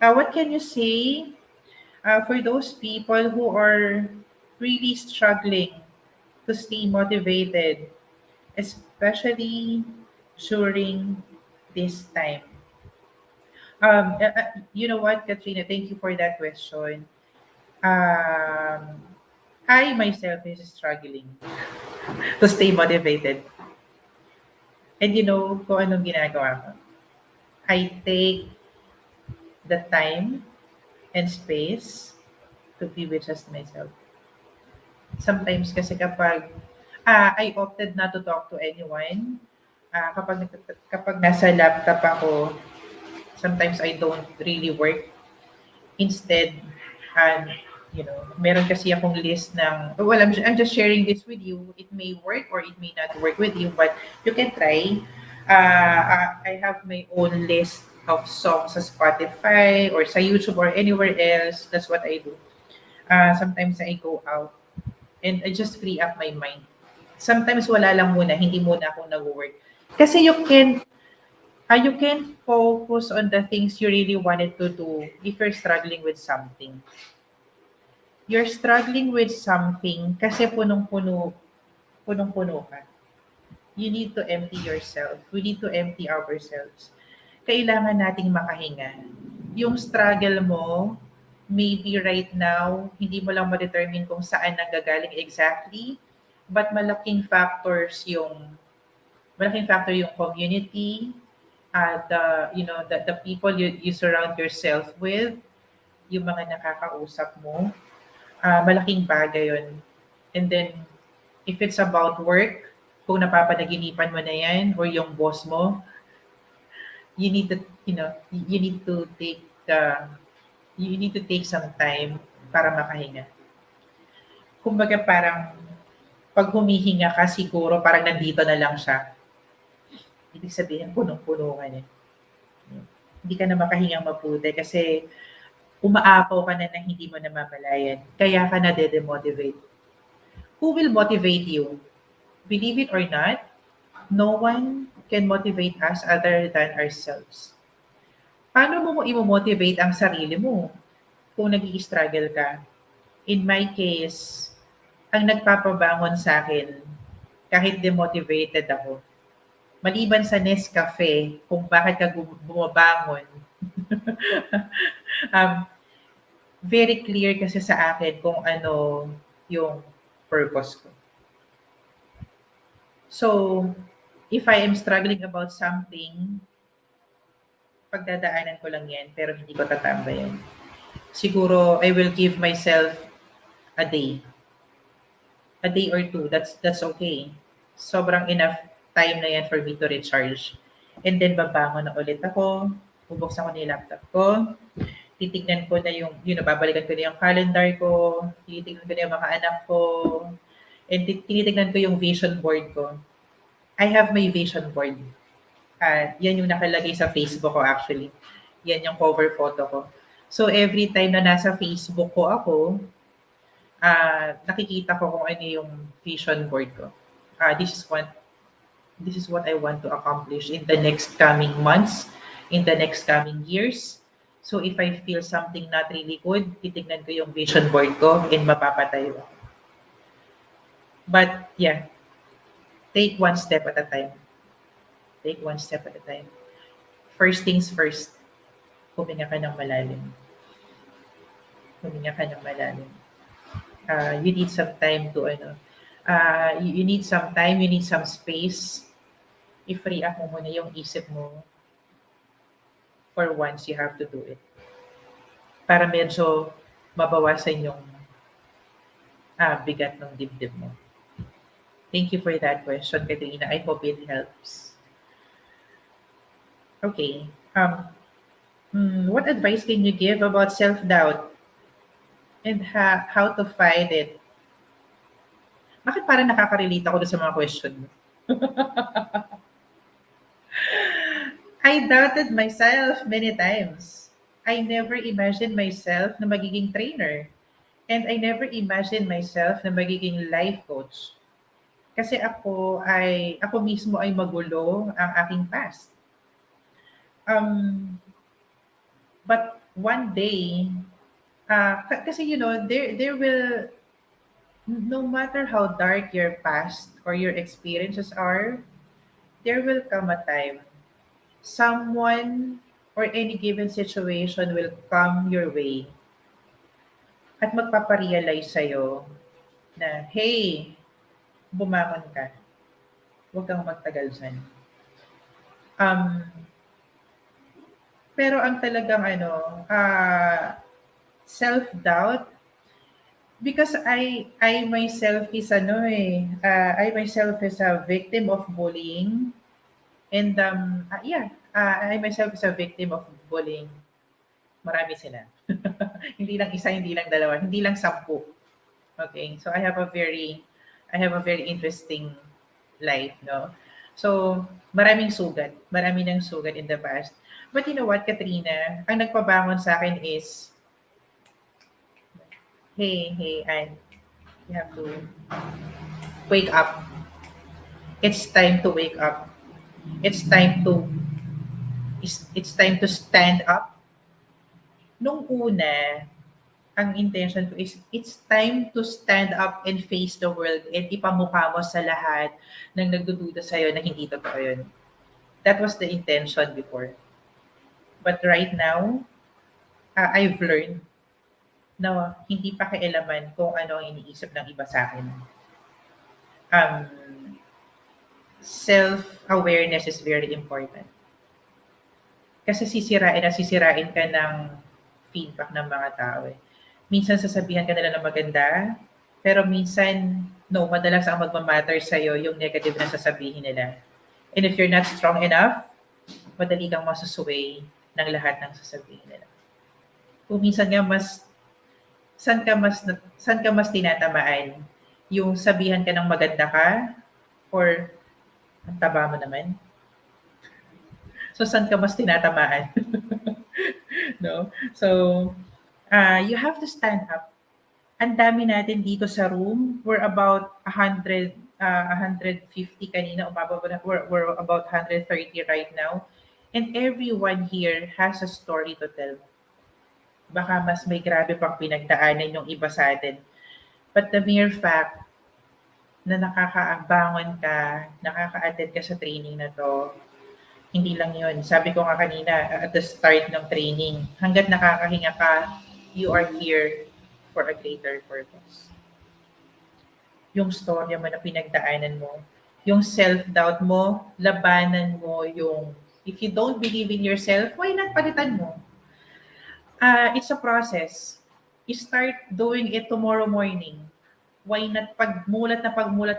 What can you say for those people who are really struggling to stay motivated, especially during this time? You know what, Katrina? Thank you for that question. Um, I myself is struggling to stay motivated. And you know kung anong ginagawa ko? I take the time and space to be with just myself. Sometimes kasi kapag I opted not to talk to anyone, kapag nasa laptop ako, sometimes I don't really work. Instead, um, meron kasi akong list ng, well, I'm just sharing this with you. It may work or it may not work with you, but you can try. I have my own list of songs sa Spotify or sa YouTube or anywhere else. That's what I do. Sometimes I go out and I just free up my mind. Sometimes wala lang muna, hindi muna ako nag-work. Kasi you can focus on the things you really wanted to do if you're struggling with something. You're struggling with something kasi punong-puno ka. You need to empty yourself. We need to empty ourselves. Kailangan nating makahinga. Yung struggle mo, maybe right now, hindi mo lang ma-determine kung saan nanggagaling exactly, but malaking factor yung community, the people you surround yourself with, yung mga nakakausap mo, malaking bagay yun. And then, if it's about work, kung napapanaginipan mo na yan, or yung boss mo, you need to, you need to take some time para makahinga. Kumbaga parang, pag humihinga ka siguro, parang nandito na lang siya. Ibig sabihin, punong-puno ka niya. Hindi ka na makahingang mabuti kasi umaapaw ka na hindi mo namamalayan. Kaya ka na de-demotivate. Who will motivate you? Believe it or not, no one can motivate us other than ourselves. Paano mo i-motivate ang sarili mo kung nag-i-struggle ka? In my case, ang nagpapabangon sa akin, kahit demotivated ako, maliban sa Nescafe, kung bakit ka bumabangon, um, very clear kasi sa akin kung ano yung purpose ko. So, if I am struggling about something, pagdadaanan ko lang yan, pero hindi ko tatambayan. Siguro, I will give myself a day. A day or two, that's okay. Sobrang enough time na yan for me to recharge. And then, babangon na ulit ako, bubuksan ko na yung laptop ko, titignan ko na babalikan ko na yung calendar ko, titignan ko na yung mga anak ko, and tinitignan ko yung vision board ko. I have my vision board. Yan yung nakalagay sa Facebook ko actually. Yan yung cover photo ko. So every time na nasa Facebook ko ako, nakikita ko kung ano yung vision board ko. This is what I want to accomplish in the next coming months, in the next coming years. So if I feel something not really good, titignan ko yung vision board ko and mapapatayo ako. But yeah, take one step at a time. Take one step at a time. First things first, huminga ka ng malalim. Huminga ka ng malalim. You need some time to you need some time, you need some space. I-free up mo muna yung isip mo. For once, you have to do it. Para medyo mabawasan yung bigat ng dibdib mo. Thank you for that question, Katrina. I hope it helps. Okay. What advice can you give about self-doubt and how to fight it? Bakit parang nakaka-relate ako sa mga question mo? I doubted myself many times. I never imagined myself na magiging trainer. And I never imagined myself na magiging life coach. Kasi ako mismo ay magulo ang aking past. But one day, kasi there will, no matter how dark your past or your experiences are, there will come a time someone or any given situation will come your way at magpaparealize sa'yo na, hey, bumangon ka. Huwag kang magtagal dyan. Pero ang talagang self-doubt, because I myself is I myself is a victim of bullying. And I myself is a victim of bullying. Marami sila. Hindi lang isa, hindi lang dalawa, hindi lang 10. Okay, so I have a very interesting life, no? So, marami ng sugat in the past. But you know what, Katrina, ang nagpabangon sa akin is, hey, Anne, you have to wake up. It's time to wake up. It's time to stand up. Nung una, ang intention ko is it's time to stand up and face the world and ipamukha mo sa lahat ng nagdududa sa'yo na hindi totoo yun. That was the intention before. But right now, I've learned na hindi pa kailaman kung ano ang iniisip ng iba sa akin. Self-awareness is very important. Kasi sisirain ka ng feedback ng mga tao. Minsan sasabihan ka nila ng maganda, pero minsan, madalas ang magmamatter sa'yo yung negative na sasabihin nila. And if you're not strong enough, madali kang masusuway ng lahat ng sasabihin nila. Kung minsan nga saan ka mas tinatamaan? Yung sabihan ka ng maganda ka, or ang taba mo naman? So, saan ka mas tinatamaan? No? So, you have to stand up. Ang dami natin dito sa room. We're about 150 kanina. We're about 130 right now. And everyone here has a story to tell. Baka mas may grabe pang pinagdaanan yung iba sa atin. But the mere fact na nakakabangon ka, nakaka-attend ka sa training na to, hindi lang yun. Sabi ko nga kanina, at the start ng training, hanggat nakakahinga ka, you are here for a greater purpose. Yung storya mo na pinagdaanan mo, yung self-doubt mo, labanan mo yung, if you don't believe in yourself, why not palitan mo? It's a process. You start doing it tomorrow morning. Why not pagmulat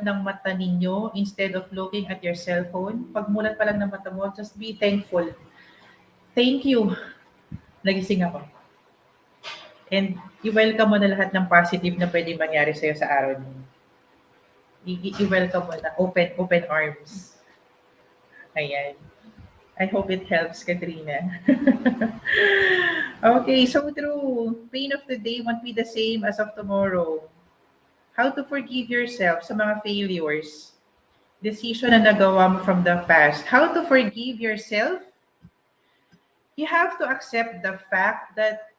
ng mata ninyo, instead of looking at your cell phone, pagmulat pa lang ng mata mo, just be thankful. Thank you. Nagising ako. And i-welcome mo na lahat ng positive na pwede mangyari sa'yo sa araw niyo. I-welcome mo na open arms. Ayan. I hope it helps, Katrina. Okay, so true. Pain of today won't be the same as of tomorrow. How to forgive yourself sa mga failures, decision na nagawa mo from the past. How to forgive yourself? You have to accept the fact that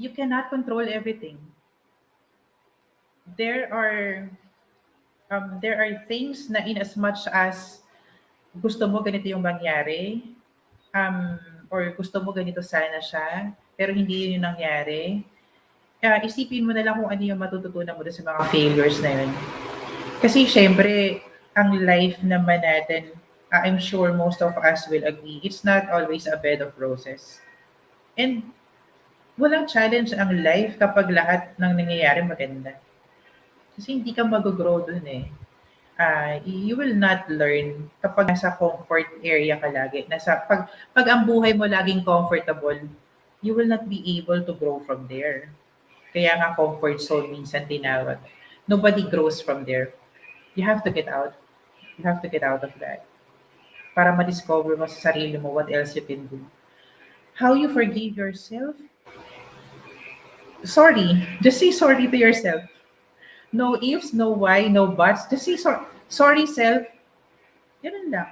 you cannot control everything. There are there are things na in as much as gusto mo ganito yung mangyari, um, or gusto mo ganito sana siya, pero hindi yun yung nangyari. Isipin mo na lang kung ano yung matututunan mo doon sa mga failures na yun. Kasi syempre, ang life naman natin, I'm sure most of us will agree, it's not always a bed of roses. And walang challenge ang life kapag lahat ng nangyayari maganda. Kasi hindi ka mag-grow dun eh. You will not learn kapag nasa comfort area ka lagi. Pag ang buhay mo laging comfortable, you will not be able to grow from there. Kaya nga comfort zone minsan tinawag. Nobody grows from there. You have to get out. You have to get out of that. Para ma-discover mo sa sarili mo what else you can do. How you forgive yourself? Sorry. Just say sorry to yourself. No ifs, no why, no buts. Just say sorry self. Ganun lang.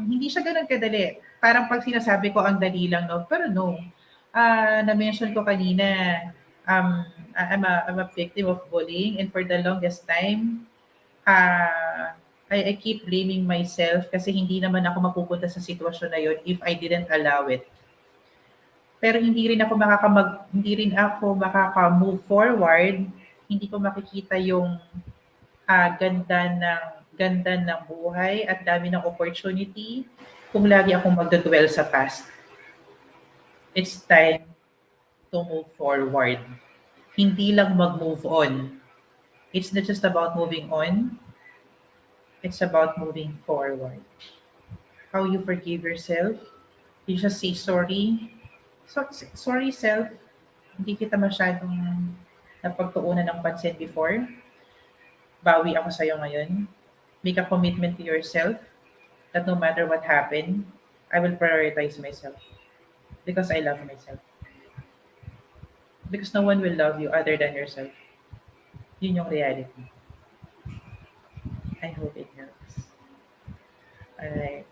Hindi siya ganun kadali. Parang pag sinasabi ko ang dali lang, no? Pero no. Na-mention ko kanina, I'm a victim of bullying, and for the longest time, I keep blaming myself kasi hindi naman ako mapupunta sa sitwasyon na yun if I didn't allow it. Pero hindi rin ako makaka-move forward, hindi ko makikita yung ganda ng buhay at dami ng opportunity kung lagi akong magdadwell sa past. It's time to move forward. Hindi lang mag-move on. It's not just about moving on. It's about moving forward. How you forgive yourself. You just say sorry. Sorry self. Hindi kita masyadong napagtuunan ng pansin before. Bawi ako sa'yo ngayon. Make a commitment to yourself that no matter what happened, I will prioritize myself because I love myself. Because no one will love you other than yourself. Yun yung reality. I hope it helps. Alright.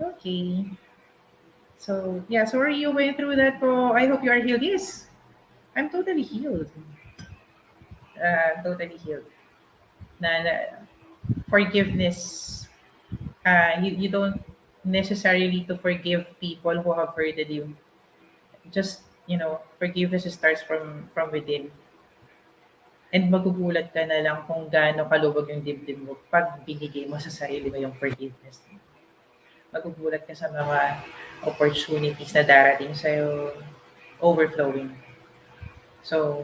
Okay. So, yeah, sorry you went through that, bro. I hope you are healed. Yes, I'm totally healed. Totally healed. Na forgiveness, you don't necessarily to forgive people who have hurted you. Just, forgiveness starts from within. And magugulat ka na lang kung gaano kalubog yung dibdib mo pag binigay mo sa sarili mo yung forgiveness. Magugulat ka sa mga opportunities na darating sa'yo, overflowing. So,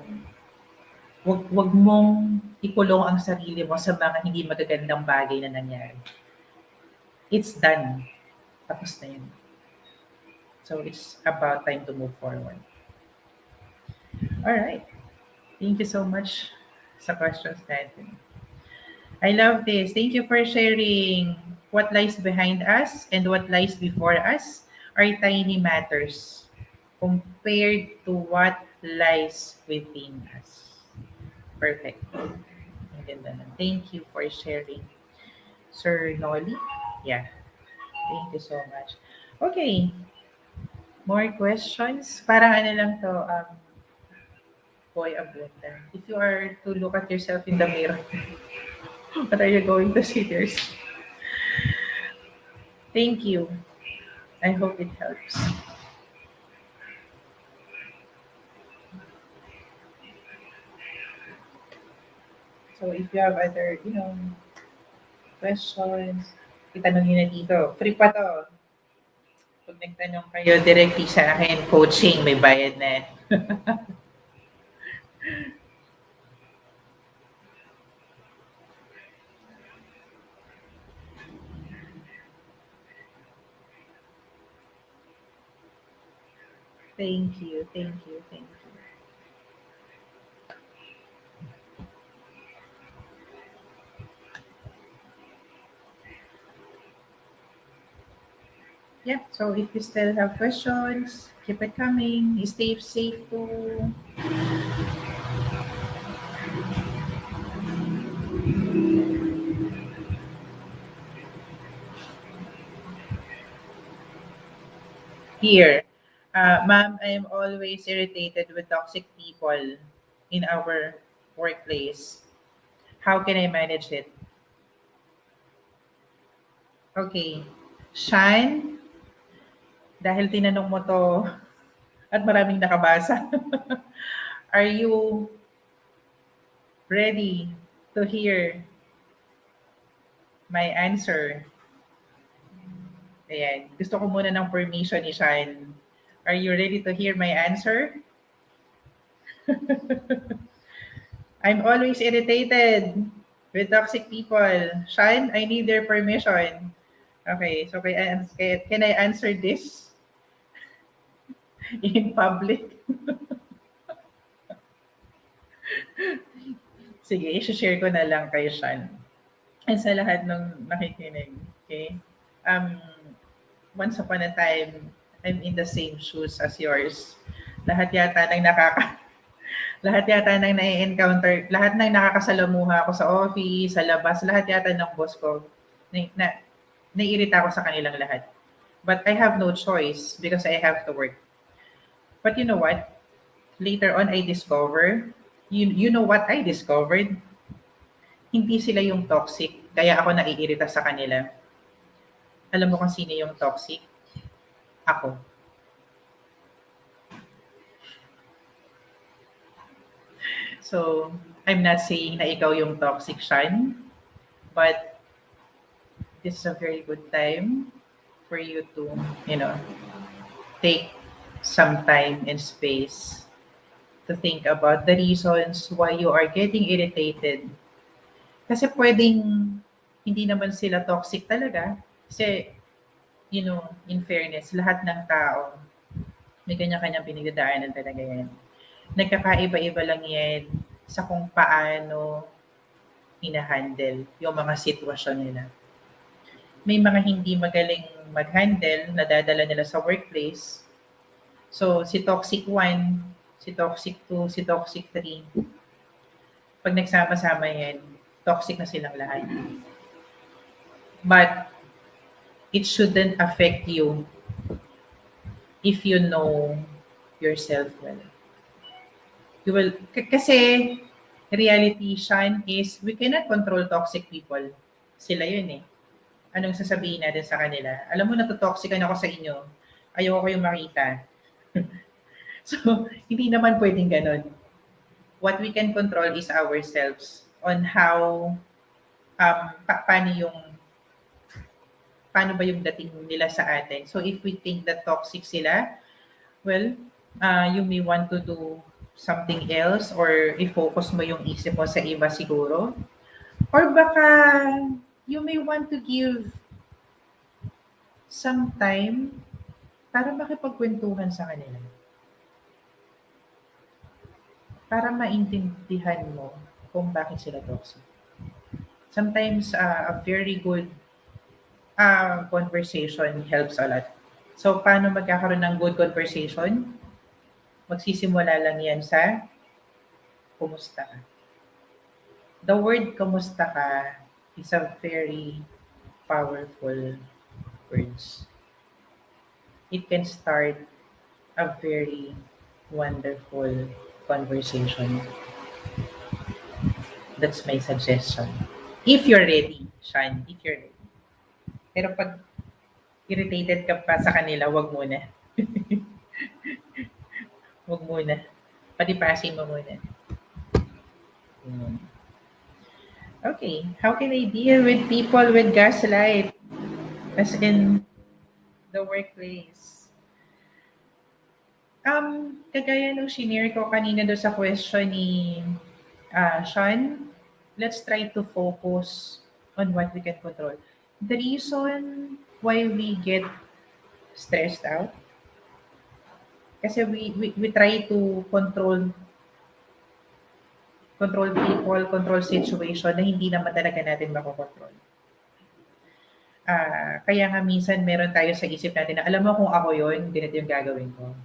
wag mong ikulong ang sarili mo sa mga hindi magagandang bagay na nangyari. It's done. Tapos na yun. So, it's about time to move forward. Alright. Thank you so much sa questions natin. I love this. Thank you for sharing. What lies behind us and what lies before us are tiny matters compared to what lies within us. Perfect. Ang ganda na. Thank you for sharing. Sir Nolly? Yeah. Thank you so much. Okay. More questions? Parang ano lang to, boy abunda. If you are to look at yourself in the mirror, what are you going to see there? Thank you. I hope it helps. So if you have other, questions, itanong nyo na dito. Free pa to. Pag nagtanong kayo directly sa akin, coaching, may bayad na. Thank you, thank you, thank you. Yeah, so if you still have questions, keep it coming. Stay safe too. Here, ma'am, I'm always irritated with toxic people in our workplace. How can I manage it? Okay. Shine, dahil tinanong mo to at maraming nakabasa, are you ready to hear my answer? Ayan. Gusto ko muna ng permission ni Shine. Are you ready to hear my answer? I'm always irritated with toxic people. Shine, I need their permission. Okay, so can I answer this in public? Sige, i-share ko na lang kay Sean. And sa lahat ng nakikinig. Okay? Um, Once upon a time, I'm in the same shoes as yours. Lahat yata ng lahat yata ng na-encounter, lahat ng nakakasalamuha ako sa office, sa labas, lahat yata ng boss ko, naiirita ako sa kanilang lahat. But I have no choice because I have to work. But you know what? Later on, I discover, you know what I discovered? Hindi sila yung toxic, kaya ako naiirita sa kanila. Alam mo kung sino yung toxic? Ako. So, I'm not saying na ikaw yung toxic, Shan, but this is a very good time for you to, you know, take some time and space to think about the reasons why you are getting irritated. Kasi pwedeng hindi naman sila toxic talaga. Kasi, you know, in fairness, lahat ng tao, may kanya-kanyang pinagdadaanan talaga yan. Nagkakaiba-iba lang yan sa kung paano hinahandle yung mga sitwasyon nila. May mga hindi magaling mag-handle, nadadala nila sa workplace. So, si toxic 1, si toxic 2, si toxic 3, pag nagsama-sama yan, toxic na silang lahat. But, it shouldn't affect you if you know yourself well. You will, kasi reality, Sean, is we cannot control toxic people. Sila yun eh. Anong sasabihin natin sa kanila? Alam mo, natotoxican ako sa inyo. Ayoko kayong makita. So, hindi naman pwedeng ganun. What we can control is ourselves on how, paano ba yung dating nila sa atin. So, if we think that toxic sila, well, you may want to do something else or i-focus mo yung isip mo sa iba siguro. Or baka you may want to give some time para makipagkwentuhan sa kanila. Para maintindihan mo kung bakit sila toxic. Sometimes a very good conversation helps a lot. So, paano magkakaroon ng good conversation? Magsisimula lang yan sa kumusta ka. The word kumusta ka is a very powerful words. It can start a very wonderful conversation. That's my suggestion. If you're ready, Sean, if you're ready. Pero pag irritated ka pa sa kanila, wag muna. Wag muna. Patipasin mo muna. Okay, how can I deal with people with gaslight? As in the workplace. Kagaya nung shinare ko kanina doon sa question ni Sean, let's try to focus on what we can control. The reason why we get stressed out, kasi we try to control people, control situation na hindi naman talaga natin makokontrol. Kaya nga minsan meron tayo sa isip natin na alam mo kung ako yon, ganito yung gagawin ko.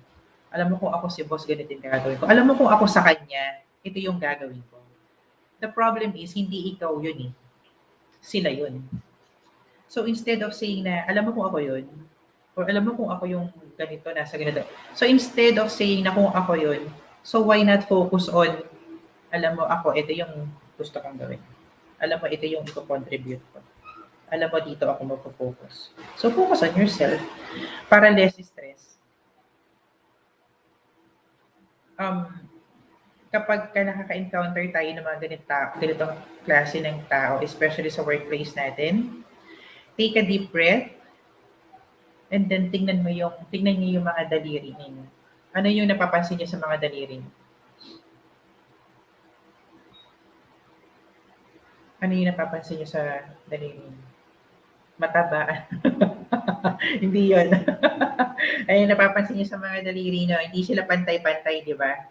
Alam mo kung ako si boss, ganito yung gagawin ko. Alam mo kung ako sa kanya, ito yung gagawin ko. The problem is, hindi ikaw yun eh. Sila yun. So instead of saying na, alam mo kung ako yun, Or alam mo kung ako yung ganito, nasa ganito. So instead of saying na kung ako yun, so why not focus on, alam mo ako, ito yung gusto kong gawin. Alam mo, ito yung i-contribute ko. Alam mo, dito ako magpo-focus. So focus on yourself para less stress. Um, kapag ka nakaka-encounter tayo ng mga ganitong klase ng tao, especially sa workplace natin, take a deep breath and then tingnan niyo yung mga daliri ninyo. Ano yung napapansin niyo sa mga daliri niyo? Ano yung napapansin niyo sa daliri niyo? Mataba. Hindi yun. Ayun, napapansin niyo sa mga daliri niyo, hindi sila pantay-pantay, di ba?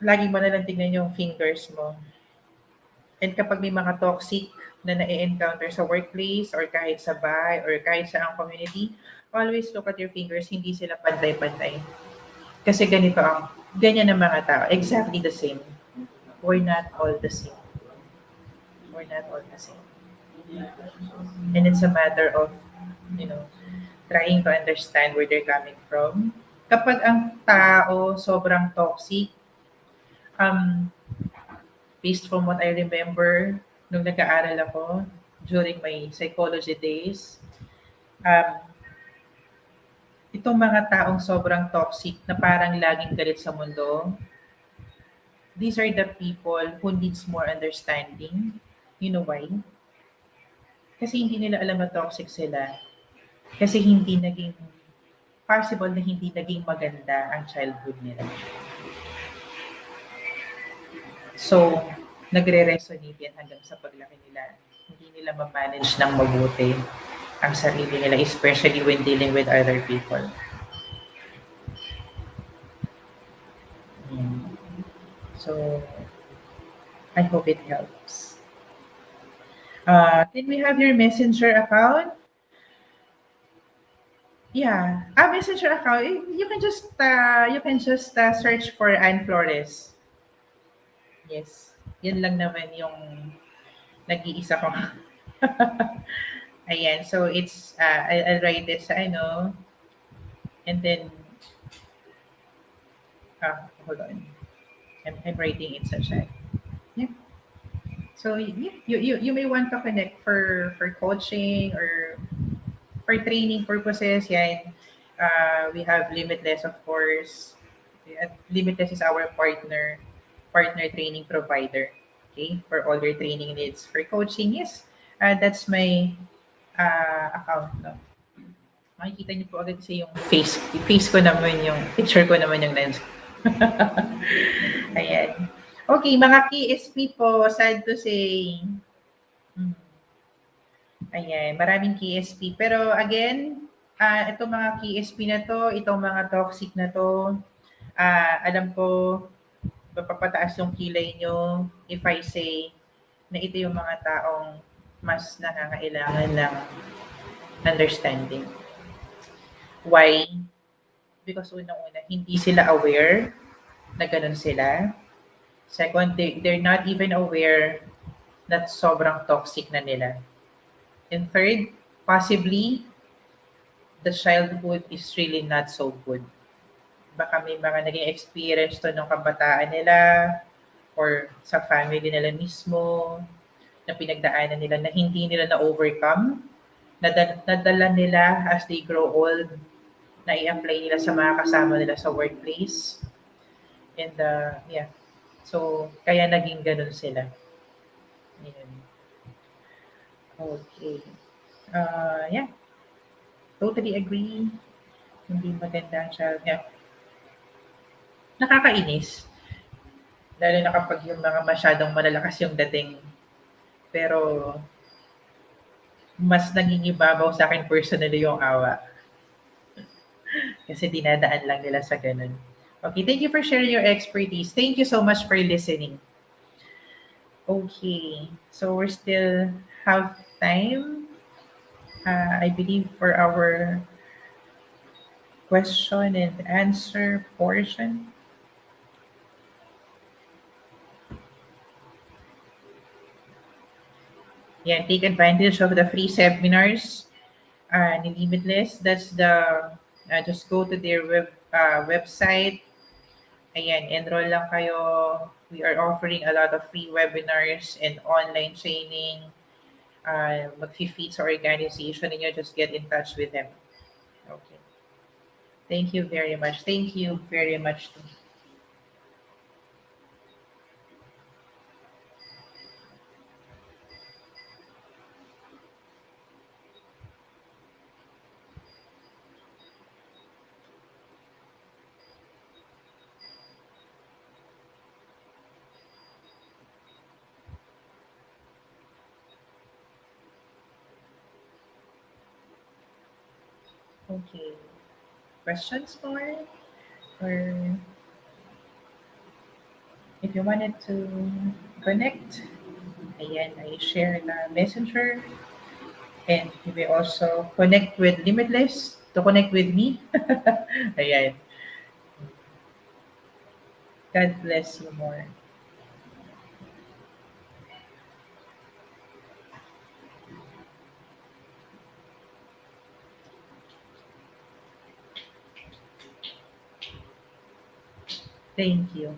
Lagi mo na lang tingnan yung fingers mo. And kapag may mga toxic na na-encounter sa workplace or kahit sa bahay or kahit sa ang community, always look at your fingers, hindi sila pantay-pantay. Kasi ganyan ang mga tao. Exactly the same. We're not all the same. We're not all the same. And it's a matter of, you know, trying to understand where they're coming from. Kapag ang tao sobrang toxic, um, based from what I remember, nung nag-aaral ako, during my psychology days, um, itong mga taong sobrang toxic na parang laging galit sa mundo, these are the people who needs more understanding. You know why? Kasi hindi nila alam na toxic sila. Kasi hindi naging possible na hindi naging maganda ang childhood nila. So, nagre-resonate yan hanggang sa paglaki nila. Hindi nila ma-manage ng mabuti ang sarili nila, especially when dealing with other people. Mm. So, I hope it helps. Can we have your messenger account? Yeah, messenger account. You can just search for Anne Flores. Yes, yun lang naman yung nag-iisa ko. Ayan, so I'll write it sa ano, and then, hold on. I'm writing it sa chat. Yeah. So you may want to connect for coaching or for training purposes. Yan. We have Limitless, of course. Limitless is our partner training provider. Okay, for all your training needs. For coaching, yes. That's my account. No? Makikita niyo po agad kasi yung face ko naman, yung picture ko naman yung lens. Ayan. Okay, mga KSP po, sad to say. Hmm. Ayan, maraming KSP. Pero again, itong mga KSP na to, itong mga toxic na to, alam ko, mapapataas yung kilay nyo if I say na ito yung mga taong mas nakakailangan ng understanding. Why? Because unang-una, hindi sila aware na ganun sila. Second, they're not even aware that sobrang toxic na nila. And third, possibly, the childhood is really not so good. Baka may mga naging experience to ng kabataan nila or sa family nila mismo na pinagdaanan nila na hindi nila na-overcome, nadala nila as they grow old, na i-apply nila sa mga kasama nila sa workplace. And yeah, so kaya naging ganun sila. Ayun. Okay. Yeah, totally agree. Hindi maganda ang child. Yeah. Nakakainis. Lalo na kapag yung mga masyadong malalakas yung dating. Pero mas nangingibabaw sa akin personally yung awa. Kasi dinadaan lang nila sa ganun. Okay, thank you for sharing your expertise. Thank you so much for listening. Okay, so we still have time, I believe, for our question and answer portion. Yeah, take advantage of the free seminars ni Limitless. That's the, just go to their website. Ayan, enroll lang kayo. We are offering a lot of free webinars and online training. Mag-fit sa organization ninyo, just get in touch with them. Okay. Thank you very much. Thank you very much. Okay. Questions more? Or if you wanted to connect, ayan, I share the messenger. And you may also connect with Limitless to connect with me. Ayan. God bless you more. Thank you.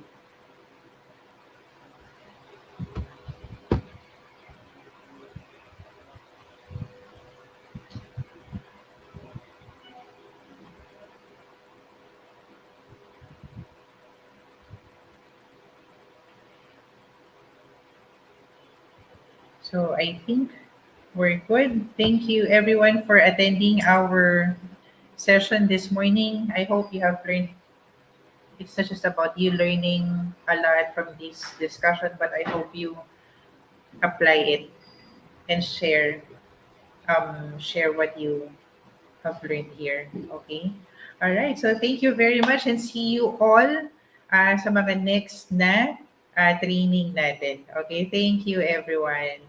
So I think we're good. Thank you everyone for attending our session this morning. I hope you have learned. It's not just about you learning a lot from this discussion, but I hope you apply it and share what you have learned here. Okay? All right. So thank you very much and see you all sa mga next na training natin. Okay? Thank you everyone.